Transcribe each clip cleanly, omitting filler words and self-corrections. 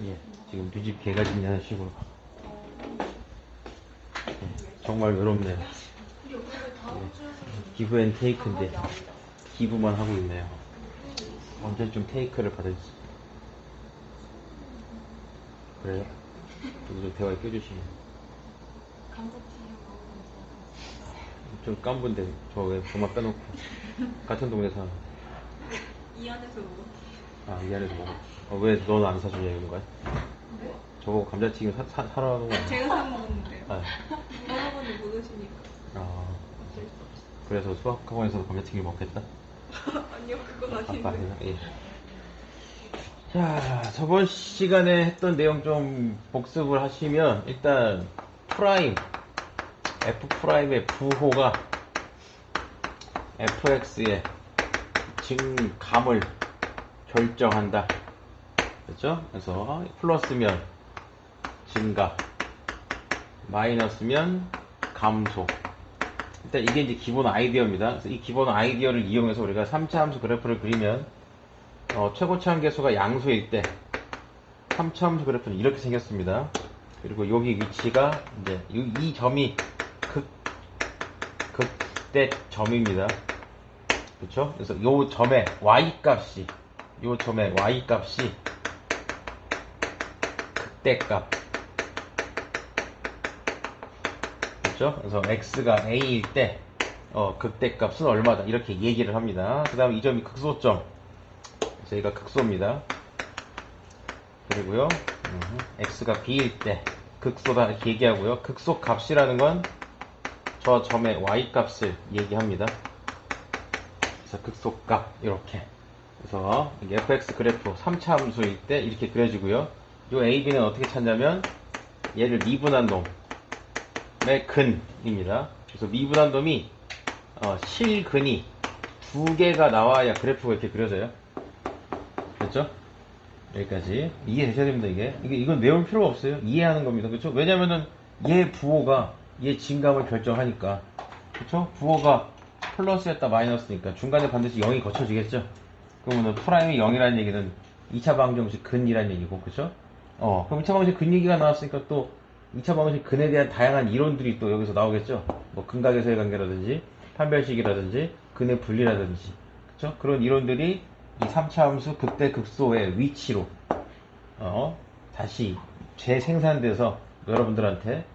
예, 지금 뉴집 개가진냐는 식으로. 예, 정말 외롭네요. 예, 기브 앤 테이크인데 기부만 하고 있네요. 언제쯤 테이크를 받을지. 그래요? 저도 좀 대화에 껴주시면. 좀 깐분데 저 왜 저만 빼놓고 같은 동네 사는. 이 안에서 뭐? 아, 이 안에서 먹어. 왜 너는 안 사주냐 이런 거야? 네? 저보고 감자튀김 사라는 거 아니야? 제가 사 먹었는데요. 아, 여러분이 못 오시니까 아, 어쩔 수 없어. 그래서 수학학원에서도 감자튀김 먹겠다? 아니요, 그건 아빠, 아닌데. 예. 자, 저번 시간에 했던 내용 좀 복습을 하시면 일단 프라임, F 프라임의 부호가 fx의 증감을 결정한다. 그렇죠? 그래서 플러스면 증가, 마이너스면 감소. 일단 이게 이제 기본 아이디어입니다. 그래서 이 기본 아이디어를 이용해서 우리가 3차 함수 그래프를 그리면 최고치 한계수가 양수일 때 3차 함수 그래프는 이렇게 생겼습니다. 그리고 여기 위치가 이제 이 점이 극대 점입니다. 그렇죠? 그래서 요 점의 y 값이 극대값. 그렇죠? 그래서 x가 a일 때 극대값은 얼마다 이렇게 얘기를 합니다. 그 다음에 이 점이 극소점. 그래서 얘가 극소입니다. 그리고요, x가 b일 때 극소다 이렇게 얘기하고요. 극소 값이라는 건 저 점의 y 값을 얘기합니다. 그래서 극소 값 이렇게. 그래서 이게 fx 그래프 3차 함수일 때 이렇게 그려지고요. 이 ab는 어떻게 찾냐면 얘를 미분한 놈의 근입니다. 그래서 미분한 놈이 실근이 두 개가 나와야 그래프가 이렇게 그려져요. 됐죠? 여기까지 이해되셔야 됩니다. 이건 외울 필요가 없어요. 이해하는 겁니다. 그렇죠? 왜냐면은 얘 부호가 얘 진감을 결정하니까. 그렇죠? 부호가 플러스였다 마이너스니까 중간에 반드시 0이 거쳐지겠죠? 그러면은 프라임이 0이라는 얘기는 2차 방정식 근이라는 얘기고, 그렇죠? 그럼 2차 방정식 근 얘기가 나왔으니까 또 2차 방정식 근에 대한 다양한 이론들이 또 여기서 나오겠죠? 뭐 근각에서의 관계라든지 판별식이라든지 근의 분리라든지, 그렇죠? 그런 이론들이 이 3차 함수 극대 극소의 위치로 다시 재생산돼서 여러분들한테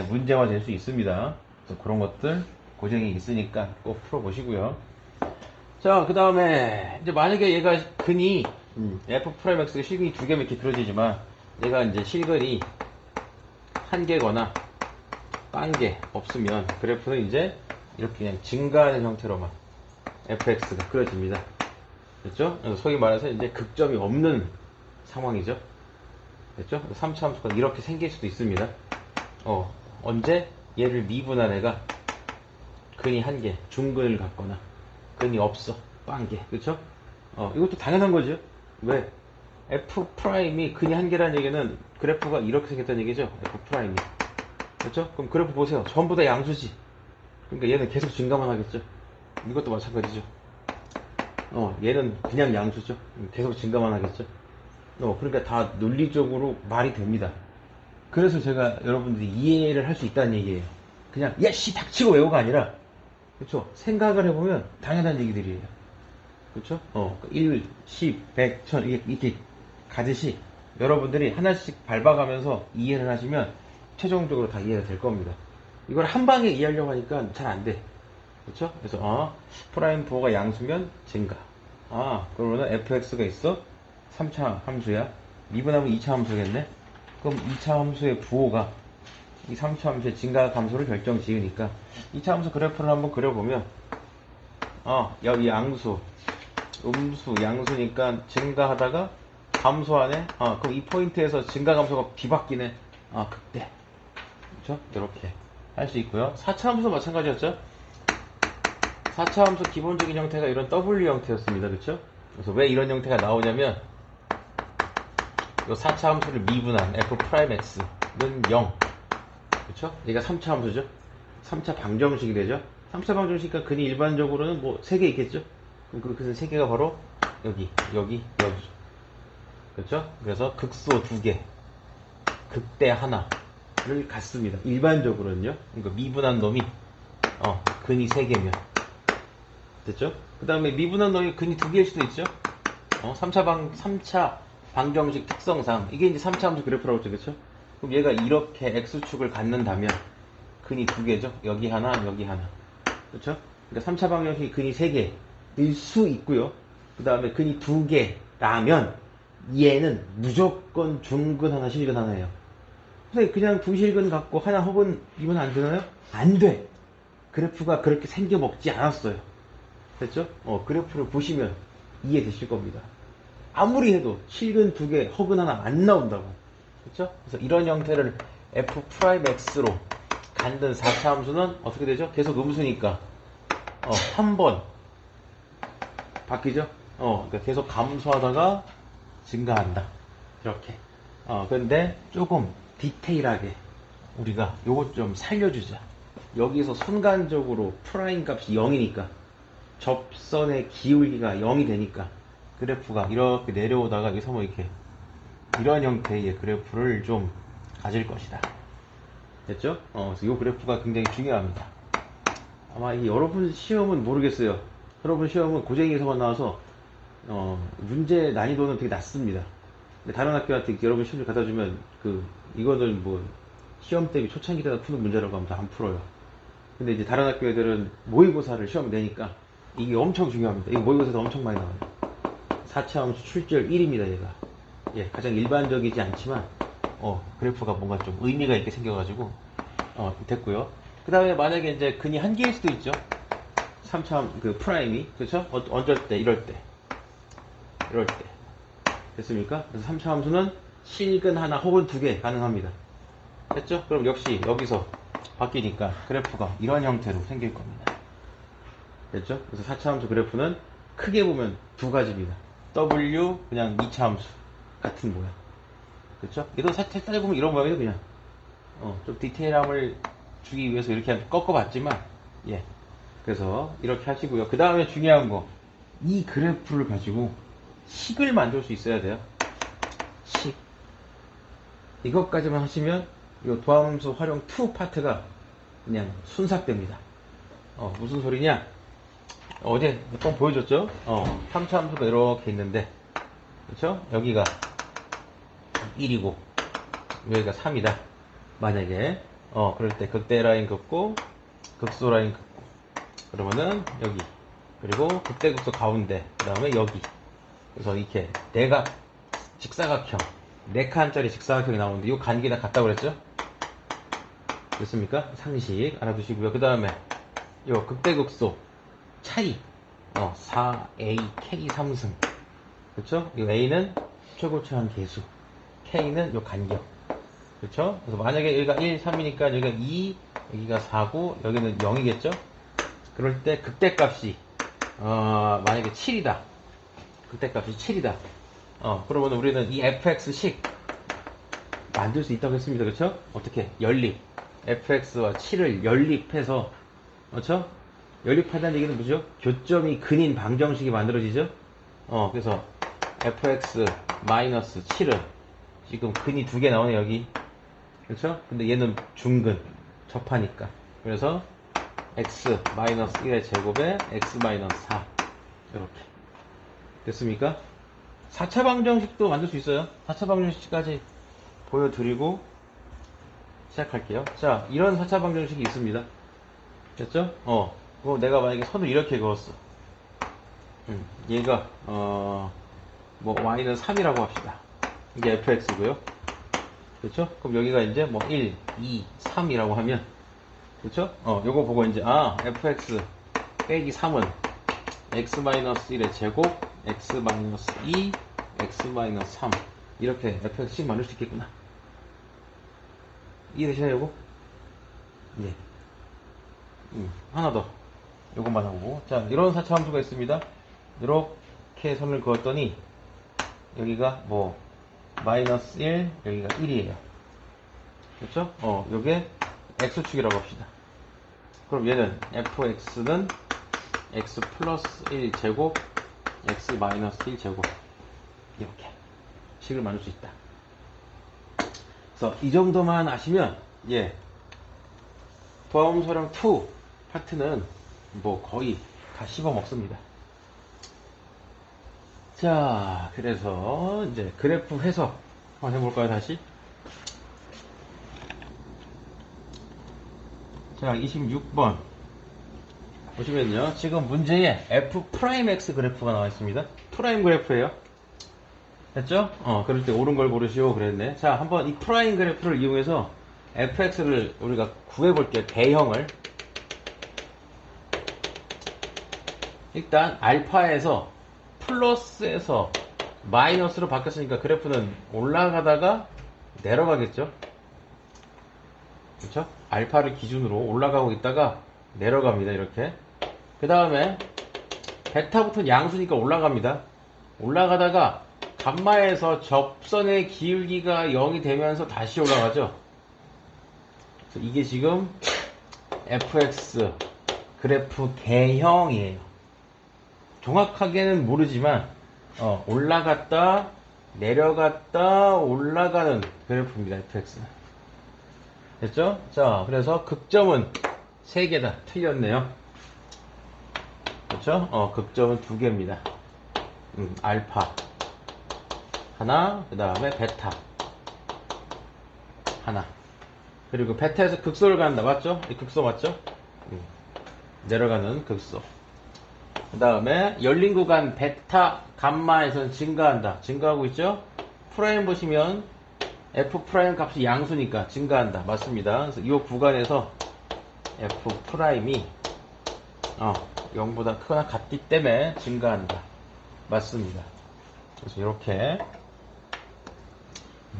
문제화 될 수 있습니다. 그래서 그런 것들 고정이 있으니까 꼭 풀어보시고요. 자, 그 다음에 이제 만약에 얘가 근이 f 프라임 x가 실근이 두 개면 이렇게 그려지지만 얘가 이제 실근이 한 개거나 딴 게 없으면 그래프는 이제 이렇게 그냥 증가하는 형태로만 fx가 그려집니다. 됐죠? 소위 말해서 이제 극점이 없는 상황이죠. 됐죠? 3차 함수가 이렇게 생길 수도 있습니다. 언제? 얘를 미분한 애가 근이 한 개, 중근을 갖거나 근이 없어, 빵개. 그쵸? 이것도 당연한 거죠. 왜? f 프라임이 근이 한 개라는 얘기는 그래프가 이렇게 생겼다는 얘기죠. f 프라임이. 그렇죠? 그럼 그래프 보세요. 전부 다 양수지. 그러니까 얘는 계속 증가만 하겠죠. 이것도 마찬가지죠. 얘는 그냥 양수죠. 계속 증가만 하겠죠. 그러니까 다 논리적으로 말이 됩니다. 그래서 제가 여러분들이 이해를 할 수 있다는 얘기예요. 그냥 야씨 닥치고 외우가 아니라, 그렇죠? 생각을 해보면 당연한 얘기들이에요. 그렇죠? 1, 10, 100, 1000 이렇게 가듯이 여러분들이 하나씩 밟아가면서 이해를 하시면 최종적으로 다 이해가 될 겁니다. 이걸 한 방에 이해하려고 하니까 잘 안 돼. 그렇죠? 그래서 프라임 부호가 양수면 증가. 그러면은 fx가 있어. 3차 함수야. 미분하면 2차 함수겠네. 그럼 2차 함수의 부호가 이 3차 함수의 증가 감소를 결정 지으니까 2차 함수 그래프를 한번 그려보면 여기 양수, 음수, 양수니까 증가하다가 감소하네. 그럼 이 포인트에서 증가 감소가 뒤바뀌네. 극대. 그렇죠? 이렇게 할 수 있고요. 4차 함수도 마찬가지였죠. 4차 함수 기본적인 형태가 이런 W 형태였습니다. 그렇죠? 그래서 왜 이런 형태가 나오냐면 이 4차 함수를 미분한 f 프라임 x는 0. 그렇죠? 얘가 3차 함수죠. 3차 방정식이 되죠. 3차 방정식이니까 근이 일반적으로는 뭐 3개 있겠죠. 그럼 그 3개가 바로 여기. 그렇죠? 그래서 극소 2개, 극대 하나를 갖습니다. 일반적으로는요. 그러니까 미분한 놈이 근이 3개면 됐죠? 그 다음에 미분한 놈이 근이 2개일 수도 있죠? 3차 방정식 특성상 이게 이제 3차 함수 그래프라고 했죠, 그렇죠? 그럼 얘가 이렇게 x축을 갖는다면 근이 2개죠? 여기 하나, 여기 하나. 그렇죠? 그러니까 3차 방정식이 근이 3개일 수 있고요. 그 다음에 근이 2개라면 얘는 무조건 중근 하나, 실근 하나예요. 선생님 그냥 두 실근 갖고 하나 혹은 이면 안 되나요? 안 돼. 그래프가 그렇게 생겨 먹지 않았어요. 됐죠? 그래프를 보시면 이해되실 겁니다. 아무리 해도 실근 2개, 혹은 하나 안 나온다고. 그렇죠? 그래서 이런 형태를 f'x로 간든 4차 함수는 어떻게 되죠? 계속 음수니까 한 번 바뀌죠? 그러니까 계속 감소하다가 증가한다. 이렇게. 근데 조금 디테일하게 우리가 요것 좀 살려주자. 여기서 순간적으로 프라임 값이 0이니까 접선의 기울기가 0이 되니까 그래프가 이렇게 내려오다가 여기서 뭐 이렇게 이런 형태의 그래프를 좀 가질 것이다. 됐죠? 그래서 이 그래프가 굉장히 중요합니다. 아마 여러분 시험은 모르겠어요. 여러분 시험은 고쟁이에서만 나와서 문제 난이도는 되게 낮습니다. 근데 다른 학교한테 여러분 시험을 갖다 주면 이거는 뭐 시험 대비 초창기 때다 푸는 문제라고 하면 다 안 풀어요. 근데 이제 다른 학교 애들은 모의고사를 시험을 내니까 이게 엄청 중요합니다. 이거 모의고사에서 엄청 많이 나와요. 4차 함수 출제율 1위입니다, 얘가. 예, 가장 일반적이지 않지만 그래프가 뭔가 좀 의미가 있게 생겨가지고 됐고요. 그 다음에 만약에 이제 근이 한 개일 수도 있죠. 3차 프라임이 그렇죠? 어쩔 때, 이럴 때 됐습니까? 그래서 3차 함수는 실근 하나 혹은 2개 가능합니다. 됐죠? 그럼 역시 여기서 바뀌니까 그래프가 이런 형태로 생길 겁니다. 됐죠? 그래서 4차 함수 그래프는 크게 보면 두 가지입니다. W 그냥 2차 함수 같은 모양. 그렇죠? 얘도 살짝 보면 이런 모양이에요, 그냥. 좀 디테일함을 주기 위해서 이렇게 꺾어봤지만, 예. 그래서 이렇게 하시고요. 그 다음에 중요한 거, 이 그래프를 가지고 식을 만들 수 있어야 돼요. 식. 이것까지만 하시면 이 도함수 활용 2 파트가 그냥 순삭됩니다. 무슨 소리냐? 어제 몇 번 보여줬죠? 3차 함수가 이렇게 있는데, 그렇죠? 여기가 1이고 여기가 3이다. 만약에 그럴 때 극대 라인 긋고 극소 라인 긋고 그러면은 여기 그리고 극대 극소 가운데 그 다음에 여기 그래서 이렇게 내각 직사각형 4칸짜리 직사각형이 나오는데 이 간격이 다 같다고 그랬죠? 됐습니까? 상식 알아두시고요. 그 다음에 이 극대 극소 차이 4AK 3승 그렇죠? 이 A는 최고차한 계수 K는 요 간격 그렇죠? 그래서 만약에 여기가 1, 3이니까 여기가 2 여기가 4고 여기는 0이겠죠? 그럴 때 극대값이 만약에 7이다 극대값이 7이다 그러면 우리는 이 fx식 만들 수 있다고 했습니다. 그렇죠? 어떻게? 연립 fx와 7을 연립해서 그렇죠? 연립하다는 얘기는 뭐죠? 교점이 근인 방정식이 만들어지죠? 그래서 fx-7은 지금 근이 2개 나오네 여기 그렇죠? 근데 얘는 중근 접하니까 그래서 x-1의 제곱에 x-4 이렇게 됐습니까? 4차 방정식도 만들 수 있어요. 4차 방정식까지 보여드리고 시작할게요. 자, 이런 4차 방정식이 있습니다. 됐죠? 그럼 내가 만약에 선을 이렇게 그었어. 얘가 뭐 y는 3이라고 합시다. 이게 fx고요. 그렇죠? 그럼 여기가 이제 뭐 1, 2, 3이라고 하면 그렇죠? 요거 보고 이제 fx 빼기 3은 x-1의 제곱 x-2 x-3 이렇게 fx씩 만들 수 있겠구나. 이해되시나요, 요거? 예. 하나 더. 요것만 하고. 자, 이런 4차 함수가 있습니다. 이렇게 선을 그었더니, 여기가 뭐, 마이너스 1, 여기가 1이에요. 그렇죠? 요게 x축이라고 합시다. 그럼 얘는 fx는 x 플러스 1 제곱, x 마이너스 1 제곱. 이렇게. 식을 만들 수 있다. 그래서 이 정도만 아시면 예, 도함수령 2 파트는 뭐 거의 다 씹어 먹습니다. 자, 그래서 이제 그래프 해석 한번 해볼까요, 다시? 자, 26번 보시면요, 지금 문제에 F'X 그래프가 나와 있습니다. 프라임 그래프예요. 됐죠? 그럴 때 옳은 걸 고르시오 그랬네. 자, 한번 이 프라임 그래프를 이용해서 fx를 우리가 구해볼게요. 대형을. 일단 알파에서 플러스에서 마이너스로 바뀌었으니까 그래프는 올라가다가 내려가겠죠? 그렇죠? 알파를 기준으로 올라가고 있다가 내려갑니다. 이렇게. 그 다음에 베타부터는 양수니까 올라갑니다. 올라가다가 감마에서 접선의 기울기가 0이 되면서 다시 올라가죠. 그래서 이게 지금 fx 그래프 개형이에요. 정확하게는 모르지만 올라갔다 내려갔다 올라가는 그래프입니다. fx. 됐죠? 자, 그래서 극점은 3개다. 틀렸네요. 그렇죠? 극점은 2개입니다. 알파 하나, 그 다음에 베타 하나. 그리고 베타에서 극소를 간다. 맞죠? 이 극소 맞죠? 내려가는 극소. 그 다음에 열린 구간 베타 감마에서는 증가한다. 증가하고 있죠? 프라임 보시면 f 프라임 값이 양수니까 증가한다. 맞습니다. 그래서 이 구간에서 f 프라임이 0보다 크거나 같기 때문에 증가한다. 맞습니다. 그래서 이렇게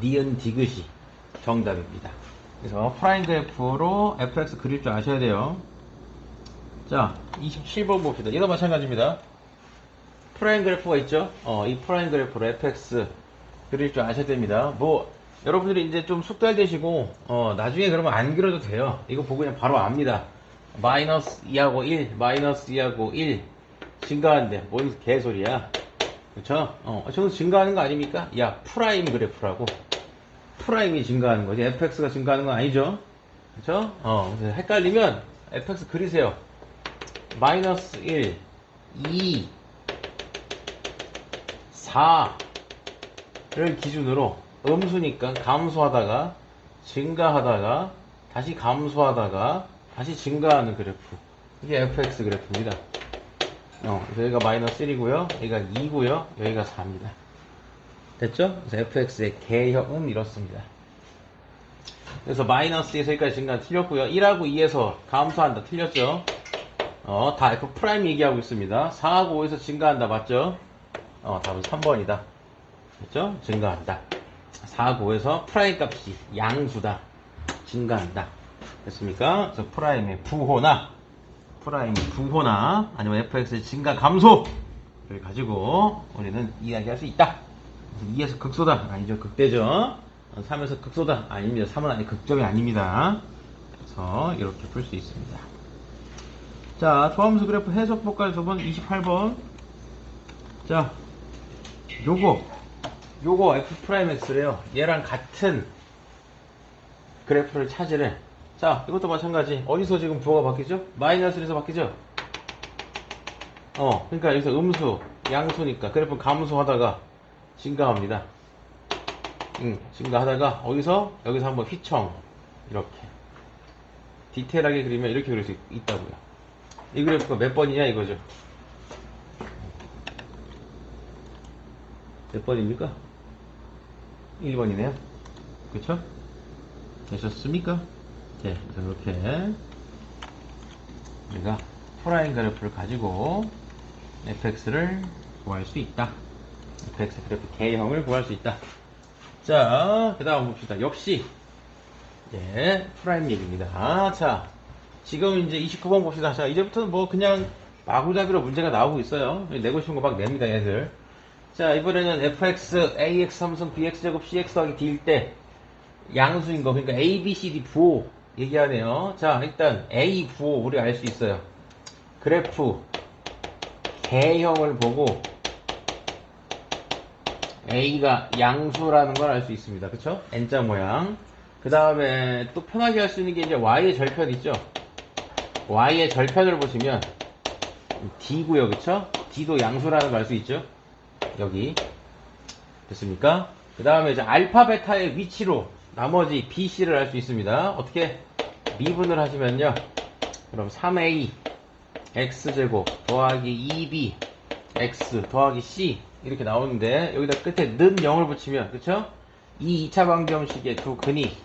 니은 디귿이 정답입니다. 그래서 프라임 그래프로 fx 그릴 줄 아셔야 돼요. 자, 27번 봅시다. 얘도 마찬가지입니다. 프라임 그래프가 있죠? 이 프라임 그래프로 fx 그릴 줄 아셔야 됩니다. 뭐 여러분들이 이제 좀 숙달되시고 나중에 그러면 안 그려도 돼요. 이거 보고 그냥 바로 압니다. 마이너스 2하고 1, 마이너스 2하고 1 증가한대. 뭔 개소리야. 그쵸? 저는 증가하는 거 아닙니까? 야, 프라임 그래프라고. 프라임이 증가하는 거지. fx가 증가하는 건 아니죠. 그쵸? 그래서 헷갈리면 fx 그리세요. 마이너스 1, 2, 4를 기준으로 음수니까 감소하다가 증가하다가 다시 감소하다가 다시 증가하는 그래프. 이게 fx 그래프입니다. 그래서 여기가 마이너스 1이고요. 여기가 2고요. 여기가 4입니다. 됐죠? 그래서 fx의 개형은 이렇습니다. 그래서 마이너스 2에서 여기까지 증가 틀렸고요. 1하고 2에서 감소한다. 틀렸죠? 다 f 프라임 얘기하고 있습니다. 4하고 5에서 증가한다. 맞죠? 답은 3번이다. 됐죠? 증가한다. 4하고 5에서 프라임 값이 양수다. 증가한다. 됐습니까? 그래서 프라임의 부호나 아니면 fx의 증가 감소를 가지고 우리는 이야기할 수 있다. 2에서 극소다. 아니죠. 극대죠. 3에서 극소다. 아닙니다. 3은 아니 극점이 아닙니다. 그래서 이렇게 풀 수 있습니다. 자, 조함수 그래프 해석 볼까요? 저번 28번. 자, 요거 F'X래요. 얘랑 같은 그래프를 찾으래. 자, 이것도 마찬가지. 어디서 지금 부호가 바뀌죠? 마이너스 1에서 바뀌죠? 그러니까 여기서 음수, 양수니까 그래프 감소하다가 증가합니다. 증가하다가 여기서 한번 휘청 이렇게 디테일하게 그리면 이렇게 그릴 수 있다고요. 이 그래프가 몇 번이냐 이거죠. 몇 번입니까? 1번이네요. 그쵸? 되셨습니까? 네, 그래서 이렇게 우리가 프라임 그래프를 가지고 fx를 구할 수 있다. fx 그래프 개형을 구할 수 있다. 자, 그 다음 봅시다. 역시 프라임 얘기입니다. 자, 지금 이제 29번 봅시다. 자, 이제부터는 뭐 그냥 마구잡이로 문제가 나오고 있어요. 내고 싶은 거 막 냅니다, 얘들. 자, 이번에는 fx, ax, 삼성, bx제곱, cx 더하기 d일 때 양수인 거, 그러니까 a, b, c, d 부호 얘기하네요. 자, 일단 a 부호 우리 알 수 있어요. 그래프 개형을 보고 A가 양수라는 걸 알 수 있습니다. 그쵸? N자 모양. 그 다음에 또 편하게 할 수 있는 게 이제 Y의 절편 있죠? Y의 절편을 보시면 D고요. 그쵸? D도 양수라는 걸 알 수 있죠? 여기. 됐습니까? 그 다음에 이제 알파, 베타의 위치로 나머지 BC를 알 수 있습니다. 어떻게 미분을 하시면요. 그럼 3A X제곱 더하기 2B X 더하기 C 이렇게 나오는데 여기다 끝에 는 0을 붙이면 그쵸? 이 2차 방정식의 두 근이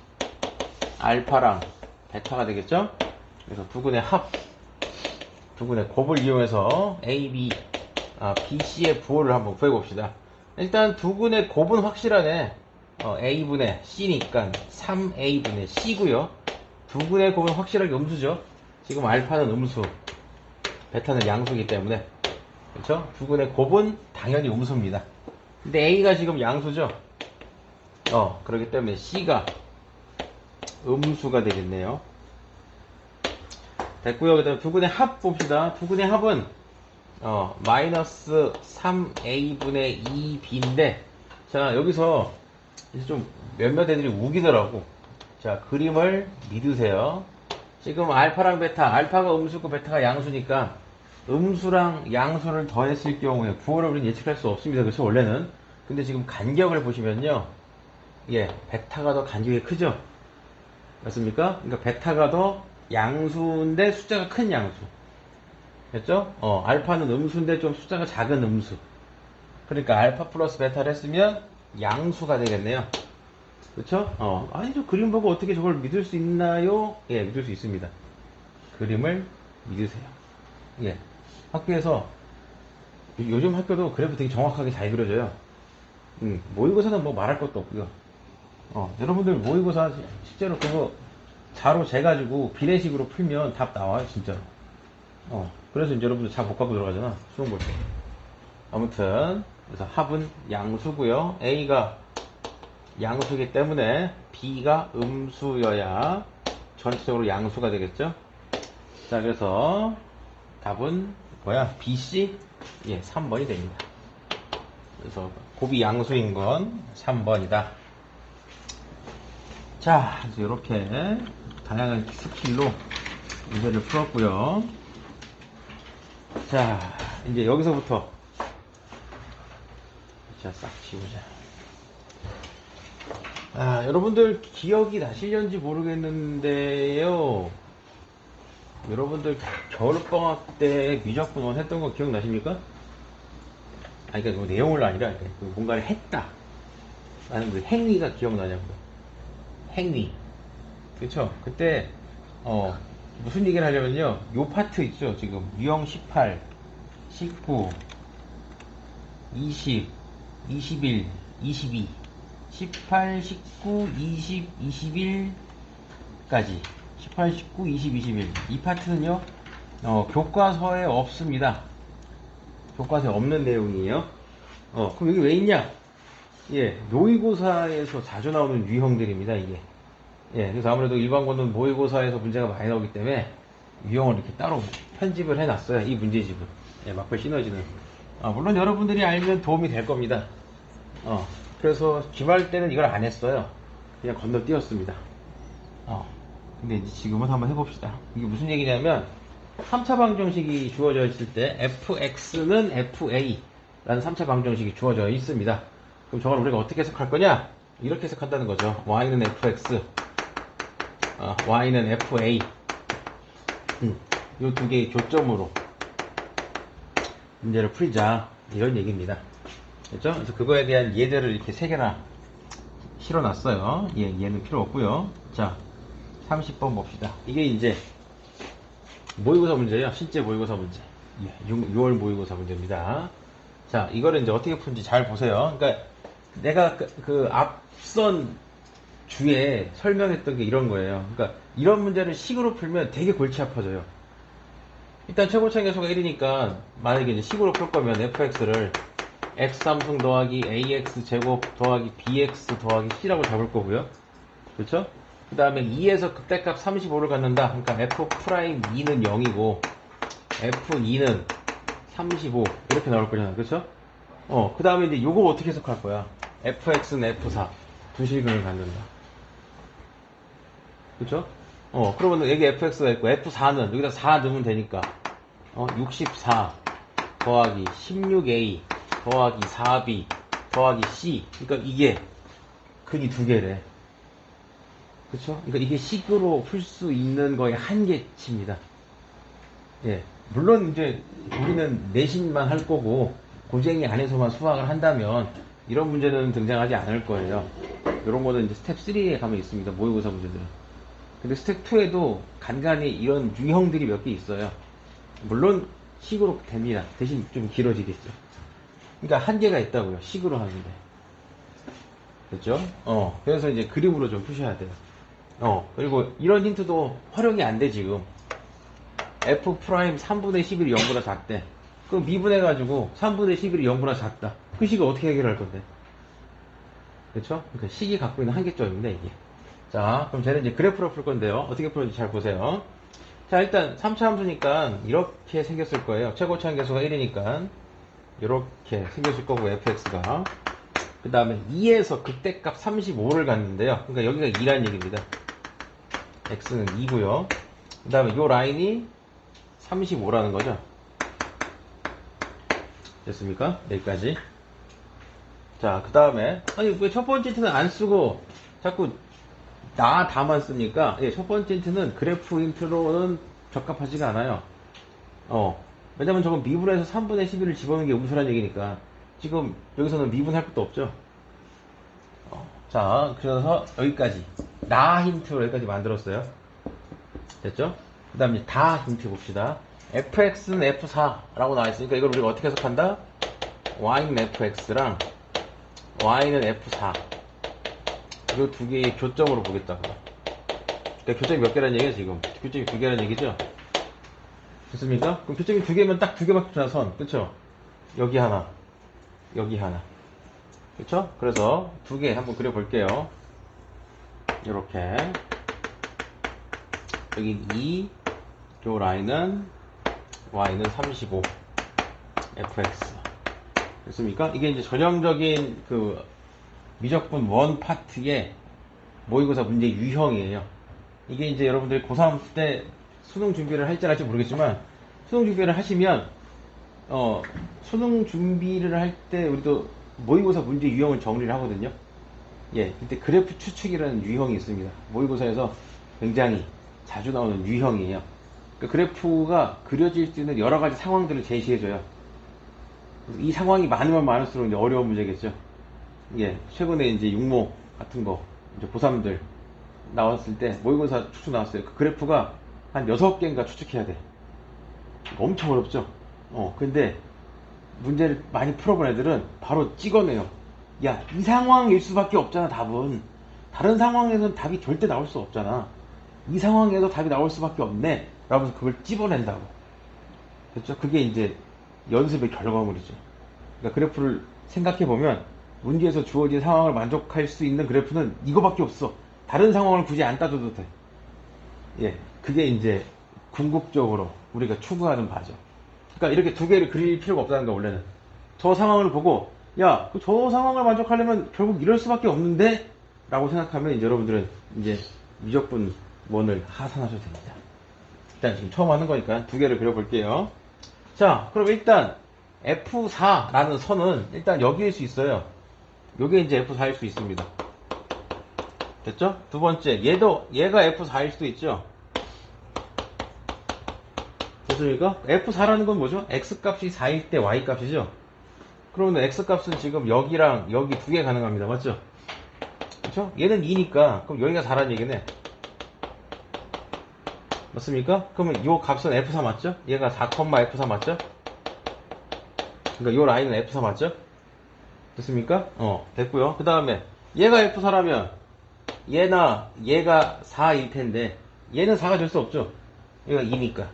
알파랑 베타가 되겠죠? 그래서 두 근의 합, 두 근의 곱을 이용해서 BC의 부호를 한번 구해봅시다. 일단 두 근의 곱은 확실하네. A분의 C니까 3A분의 C고요. 두 근의 곱은 확실하게 음수죠. 지금 알파는 음수, 베타는 양수이기 때문에 그렇죠? 두 근의 곱은 당연히 음수입니다. 근데 A가 지금 양수죠? 그렇기 때문에 C가 음수가 되겠네요. 됐고요. 그 다음에 두 근의 합 봅시다. 두 근의 합은 마이너스 3A분의 2B인데 자 여기서 이제 좀 몇몇 애들이 우기더라고. 자 그림을 믿으세요. 지금 알파랑 베타, 알파가 음수고 베타가 양수니까 음수랑 양수를 더했을 경우에 부호를 우리는 예측할 수 없습니다. 그렇죠? 원래는. 근데 지금 간격을 보시면요. 베타가 더 간격이 크죠? 맞습니까? 그러니까 베타가 더 양수인데 숫자가 큰 양수. 됐죠? 알파는 음수인데 좀 숫자가 작은 음수. 그러니까 알파 플러스 베타를 했으면 양수가 되겠네요. 그쵸? 아니, 저 그림 보고 어떻게 저걸 믿을 수 있나요? 예, 믿을 수 있습니다. 그림을 믿으세요. 예. 학교에서, 요즘 학교도 그래프 되게 정확하게 잘 그려져요. 모의고사는 뭐 말할 것도 없고요. 여러분들 모의고사 실제로 그거 자로 재가지고 비례식으로 풀면 답 나와요, 진짜로. 그래서 이제 여러분들 자 못 갖고 들어가잖아, 수능 볼 때. 아무튼, 그래서 합은 양수고요. A가 양수이기 때문에 B가 음수여야 전체적으로 양수가 되겠죠? 자, 그래서 답은 뭐야? BC? 예, 3번이 됩니다. 그래서 곱이 양수인 건 3번이다. 자, 이제 이렇게 다양한 스킬로 문제를 풀었고요. 자, 이제 여기서부터 자, 싹 지우자. 여러분들 기억이 나실런지 모르겠는데요. 여러분들 겨울방학 때 미적분원 했던 거 기억나십니까? 그러니까 그 내용을 아니라 그 뭔가를 했다 라는 그 행위가 기억나냐고요. 행위. 그쵸? 그때 무슨 얘기를 하려면요. 요 파트 있죠. 지금 유형 18, 19, 20, 21, 22 18, 19, 20, 21까지 18, 19, 20, 21 이 파트는요 교과서에 없습니다. 교과서에 없는 내용이에요. 그럼 여기 왜 있냐? 모의고사에서 자주 나오는 유형들입니다. 이게 그래서 아무래도 일반고는 모의고사에서 문제가 많이 나오기 때문에 유형을 이렇게 따로 편집을 해놨어요. 이 문제집은 막판 시너지는 물론 여러분들이 알면 도움이 될 겁니다. 그래서 기말 때는 이걸 안 했어요. 그냥 건너뛰었습니다. 근데 이제 지금은 한번 해봅시다. 이게 무슨 얘기냐면 3차 방정식이 주어져 있을 때 fx는 fa 라는 3차 방정식이 주어져 있습니다. 그럼 저걸 우리가 어떻게 해석할 거냐? 이렇게 해석한다는 거죠. y는 fx, y는 fa 이 두 개의 교점으로 문제를 풀자 이런 얘기입니다. 그렇죠? 그래서 그거에 대한 예제를 이렇게 3개나 실어놨어요. 얘는 필요 없고요. 자, 30번 봅시다. 이게 이제 모의고사 문제예요. 실제 모의고사 문제. 6월 모의고사 문제입니다. 자, 이거를 이제 어떻게 푸는지 잘 보세요. 그러니까 내가 그 앞선 주에 설명했던 게 이런 거예요. 그러니까 이런 문제를 식으로 풀면 되게 골치 아파져요. 일단 최고차계수가 1이니까 만약에 이제 식으로 풀 거면 fx를 x3승 더하기 ax 제곱 더하기 bx 더하기 c라고 잡을 거고요. 그렇죠? 그 다음에 2에서 극대값 35를 갖는다. 그러니까 f'2는 0이고 f2는 35 이렇게 나올 거잖아. 그렇죠? 그 다음에 이제 요거 어떻게 해석할 거야? fx는 f4 두 실근을 갖는다. 그쵸? 그러면 여기 fx가 있고 f4는 여기다 4 넣으면 되니까 64 더하기 16a 더하기 4b 더하기 c. 그러니까 이게 근이 두 개래. 그쵸? 그러니까 이게 식으로 풀 수 있는 거의 한계치입니다. 예. 물론 이제 우리는 내신만 할 거고 고쟁이 안에서만 수학을 한다면 이런 문제는 등장하지 않을 거예요. 이런 거는 이제 스텝 3에 가면 있습니다. 모의고사 문제들은. 근데 스텝 2에도 간간히 이런 유형들이 몇 개 있어요. 물론 식으로 됩니다. 대신 좀 길어지겠죠. 그러니까 한계가 있다고요. 식으로 하는데. 그렇죠? 그래서 이제 그림으로 좀 푸셔야 돼요. 그리고 이런 힌트도 활용이 안 돼, 지금. f 프라임 3분의 11이 0보다 작대. 그럼 미분해가지고 3분의 11이 0보다 작다. 그 식을 어떻게 해결할 건데? 그렇죠? 그러니까 식이 갖고 있는 한계점입니다, 이게. 자, 그럼 쟤는 이제 그래프로 풀 건데요. 어떻게 풀는지 잘 보세요. 자, 일단 3차 함수니까 이렇게 생겼을 거예요. 최고치 한계수가 1이니까 이렇게 생겼을 거고 fx가. 그 다음에 2에서 극대값 35를 갖는데요. 그러니까 여기가 2라는 얘기입니다. x는 2고요. 그 다음에 요 라인이 35라는 거죠. 됐습니까? 여기까지. 자, 그 다음에 아니 왜 첫 번째 힌트는 안 쓰고 자꾸 나 다만 씁니까? 예, 첫 번째 힌트는 그래프 힌트로는 적합하지가 않아요. 왜냐면 저건 미분해서 3분의 11을 집어넣는 게 음수란 얘기니까 지금 여기서는 미분할 것도 없죠. 자, 그래서 여기까지 나 힌트로 여기까지 만들었어요. 됐죠? 그 다음에 다 힌트 봅시다. fx는 f4라고 나와있으니까 이걸 우리가 어떻게 해석한다? y는 fx랑 y는 f4 이 두 개의 교점으로 보겠다고. 그러니까 교점이 몇 개라는 얘기예요, 지금? 교점이 두 개라는 얘기죠? 됐습니까? 그럼 교점이 두 개면 딱 두 개밖에 없잖아, 선. 그쵸? 여기 하나, 여기 하나. 그쵸? 그래서 두 개 한번 그려볼게요. 이렇게. 여기 2, 요 라인은 y는 35, fx. 됐습니까? 이게 이제 전형적인 그 미적분 원 파트의 모의고사 문제 유형이에요. 이게 이제 여러분들이 고3 때 수능 준비를 할지 안 할지 모르겠지만 수능 준비를 하시면 수능 준비를 할 때 우리도 모의고사 문제 유형을 정리를 하거든요. 예, 근데 그래프 추측이라는 유형이 있습니다. 모의고사에서 굉장히 자주 나오는 유형이에요. 그 그래프가 그려질 수 있는 여러 가지 상황들을 제시해줘요. 이 상황이 많으면 많을수록 이제 어려운 문제겠죠. 예, 최근에 이제 육모 같은 거, 이제 고3들 나왔을 때 모의고사 추측 나왔어요. 그 그래프가 한 6개인가 추측해야 돼. 엄청 어렵죠? 근데 문제를 많이 풀어본 애들은 바로 찍어내요. 야, 이 상황일 수밖에 없잖아, 답은. 다른 상황에서는 답이 절대 나올 수 없잖아. 이 상황에서 답이 나올 수밖에 없네. 라면서 그걸 찝어낸다고. 그렇죠? 그게 이제 연습의 결과물이죠. 그러니까 그래프를 생각해보면 문제에서 주어진 상황을 만족할 수 있는 그래프는 이거밖에 없어. 다른 상황을 굳이 안 따져도 돼. 예, 그게 이제 궁극적으로 우리가 추구하는 바죠. 그러니까 이렇게 두 개를 그릴 필요가 없다는 거야, 원래는. 저 상황을 보고, 야, 저 상황을 만족하려면 결국 이럴 수밖에 없는데? 라고 생각하면 이제 여러분들은 이제 미적분 원을 하산하셔도 됩니다. 일단 지금 처음 하는 거니까 두 개를 그려볼게요. 자, 그럼 일단 F4라는 선은 일단 여기일 수 있어요. 요게 이제 F4일 수 있습니다. 됐죠? 두 번째, 얘가 F4일 수도 있죠? 됐습니까? F4라는 건 뭐죠? X값이 4일 때 Y값이죠? 그러면 X값은 지금 여기랑 여기 두 개 가능합니다. 맞죠? 그쵸? 얘는 2니까, 그럼 여기가 4라는 얘기네. 맞습니까? 그러면 요 값은 F4 맞죠? 얘가 4, F4 맞죠? 그러니까 요 라인은 F4 맞죠? 됐습니까? 됐고요. 그 다음에 얘가 F4라면 얘가 4일 텐데 얘는 4가 될 수 없죠? 얘가 2니까.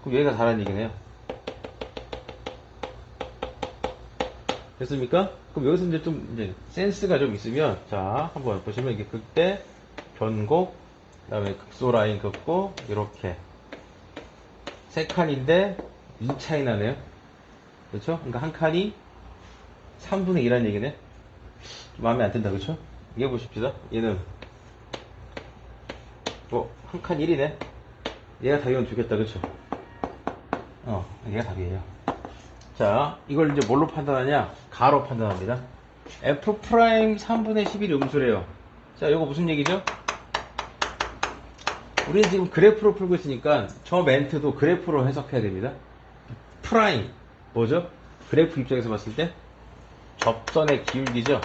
그럼 얘가 4라는 얘기네요. 됐습니까? 그럼 여기서 이제 좀 이제 센스가 좀 있으면 자 한번 보시면 이게 극대, 변곡, 그 다음에 극소 라인 긋고 이렇게 세 칸인데 2 차이 나네요. 그렇죠? 그러니까 한 칸이 3분의 2라는 얘기네. 마음에 안 든다, 그쵸? 이게 보십시다. 얘는 한 칸 1이네. 얘가 답이면 주겠다, 그쵸? 얘가 답이에요. 자, 이걸 이제 뭘로 판단하냐? 가로 판단합니다. F 프라임 3분의 11이 음수래요. 자, 이거 무슨 얘기죠? 우리는 지금 그래프로 풀고 있으니까 저 멘트도 그래프로 해석해야 됩니다. 프라임 뭐죠? 그래프 입장에서 봤을 때 접선의 기울기죠.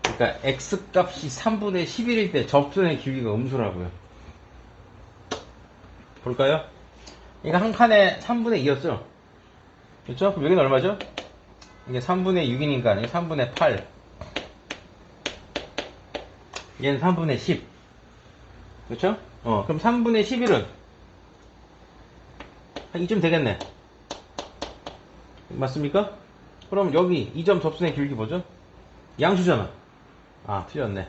그러니까 x 값이 3분의 11일 때 접선의 기울기가 음수라고요. 볼까요? 그러니까 한 칸에 3분의 2였죠. 그렇죠? 그럼 여기는 얼마죠? 이게 3분의 6이니까 이게 3분의 8. 얘는 3분의 10. 그렇죠? 그럼 3분의 11은 한 이쯤 되겠네. 맞습니까? 그럼 여기 이 점 접선의 기울기 뭐죠? 양수잖아. 아, 틀렸네.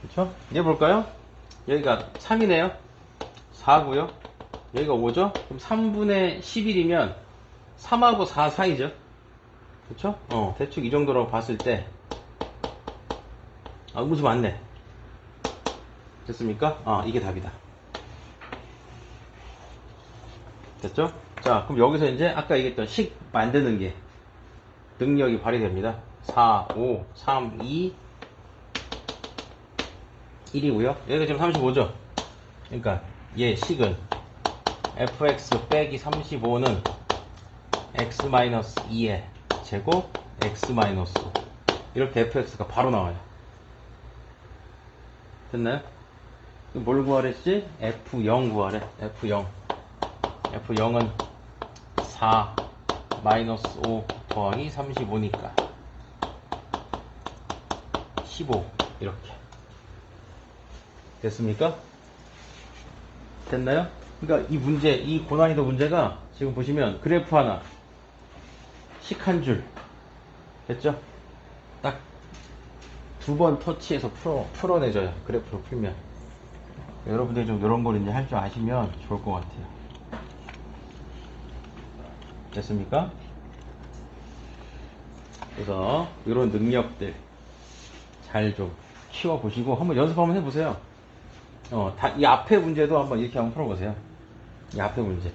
그쵸? 이제 볼까요? 여기가 3이네요. 4고요. 여기가 5죠? 그럼 3분의 11이면 3하고 4 사이죠? 그쵸? 대충 이 정도로 봤을 때, 음수 맞네. 됐습니까? 이게 답이다. 됐죠? 자, 그럼 여기서 이제 아까 얘기했던 식 만드는 게 능력이 발휘됩니다. 4, 5, 3, 2, 1이고요. 여기가 지금 35죠? 그러니까 얘 식은 fx 빼기 35는 x-2의 제곱 x-5 이렇게 fx가 바로 나와요. 됐나요? 뭘 구하랬지? f0 구하래. f0은 4 5 더하기 35니까 15 이렇게 됐습니까? 됐나요? 그러니까 이 문제, 이 고난이도 문제가 지금 보시면 그래프 하나, 식 한 줄 됐죠? 딱 두 번 터치해서 풀어내줘요. 그래프로 풀면 여러분들이 좀 이런 걸 이제 할 줄 아시면 좋을 것 같아요. 됐습니까? 그래서 이런 능력들 잘 좀 키워보시고 한번 연습 한번 해보세요. 이 앞에 문제도 한번 이렇게 한번 풀어보세요. 이 앞에 문제.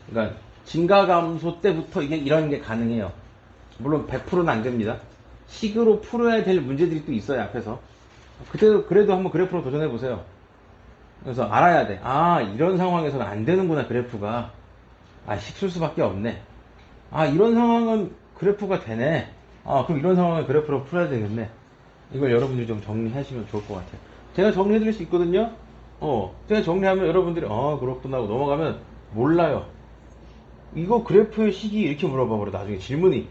그러니까 증가감소 때부터 이게 이런 게 가능해요. 물론 100%는 안 됩니다. 식으로 풀어야 될 문제들이 또 있어요, 앞에서. 그래도 한번 그래프로 도전해보세요. 그래서 알아야 돼. 이런 상황에서는 안 되는구나, 그래프가. 식쓸 수밖에 없네. 이런 상황은 그래프가 되네. 그럼 이런 상황은 그래프로 풀어야 되겠네. 이걸 여러분들이 좀 정리하시면 좋을 것 같아요. 제가 정리해드릴 수 있거든요. 제가 정리하면 여러분들이 그렇구나 하고 넘어가면 몰라요. 이거 그래프의 식이 이렇게 물어봐버려. 나중에 질문이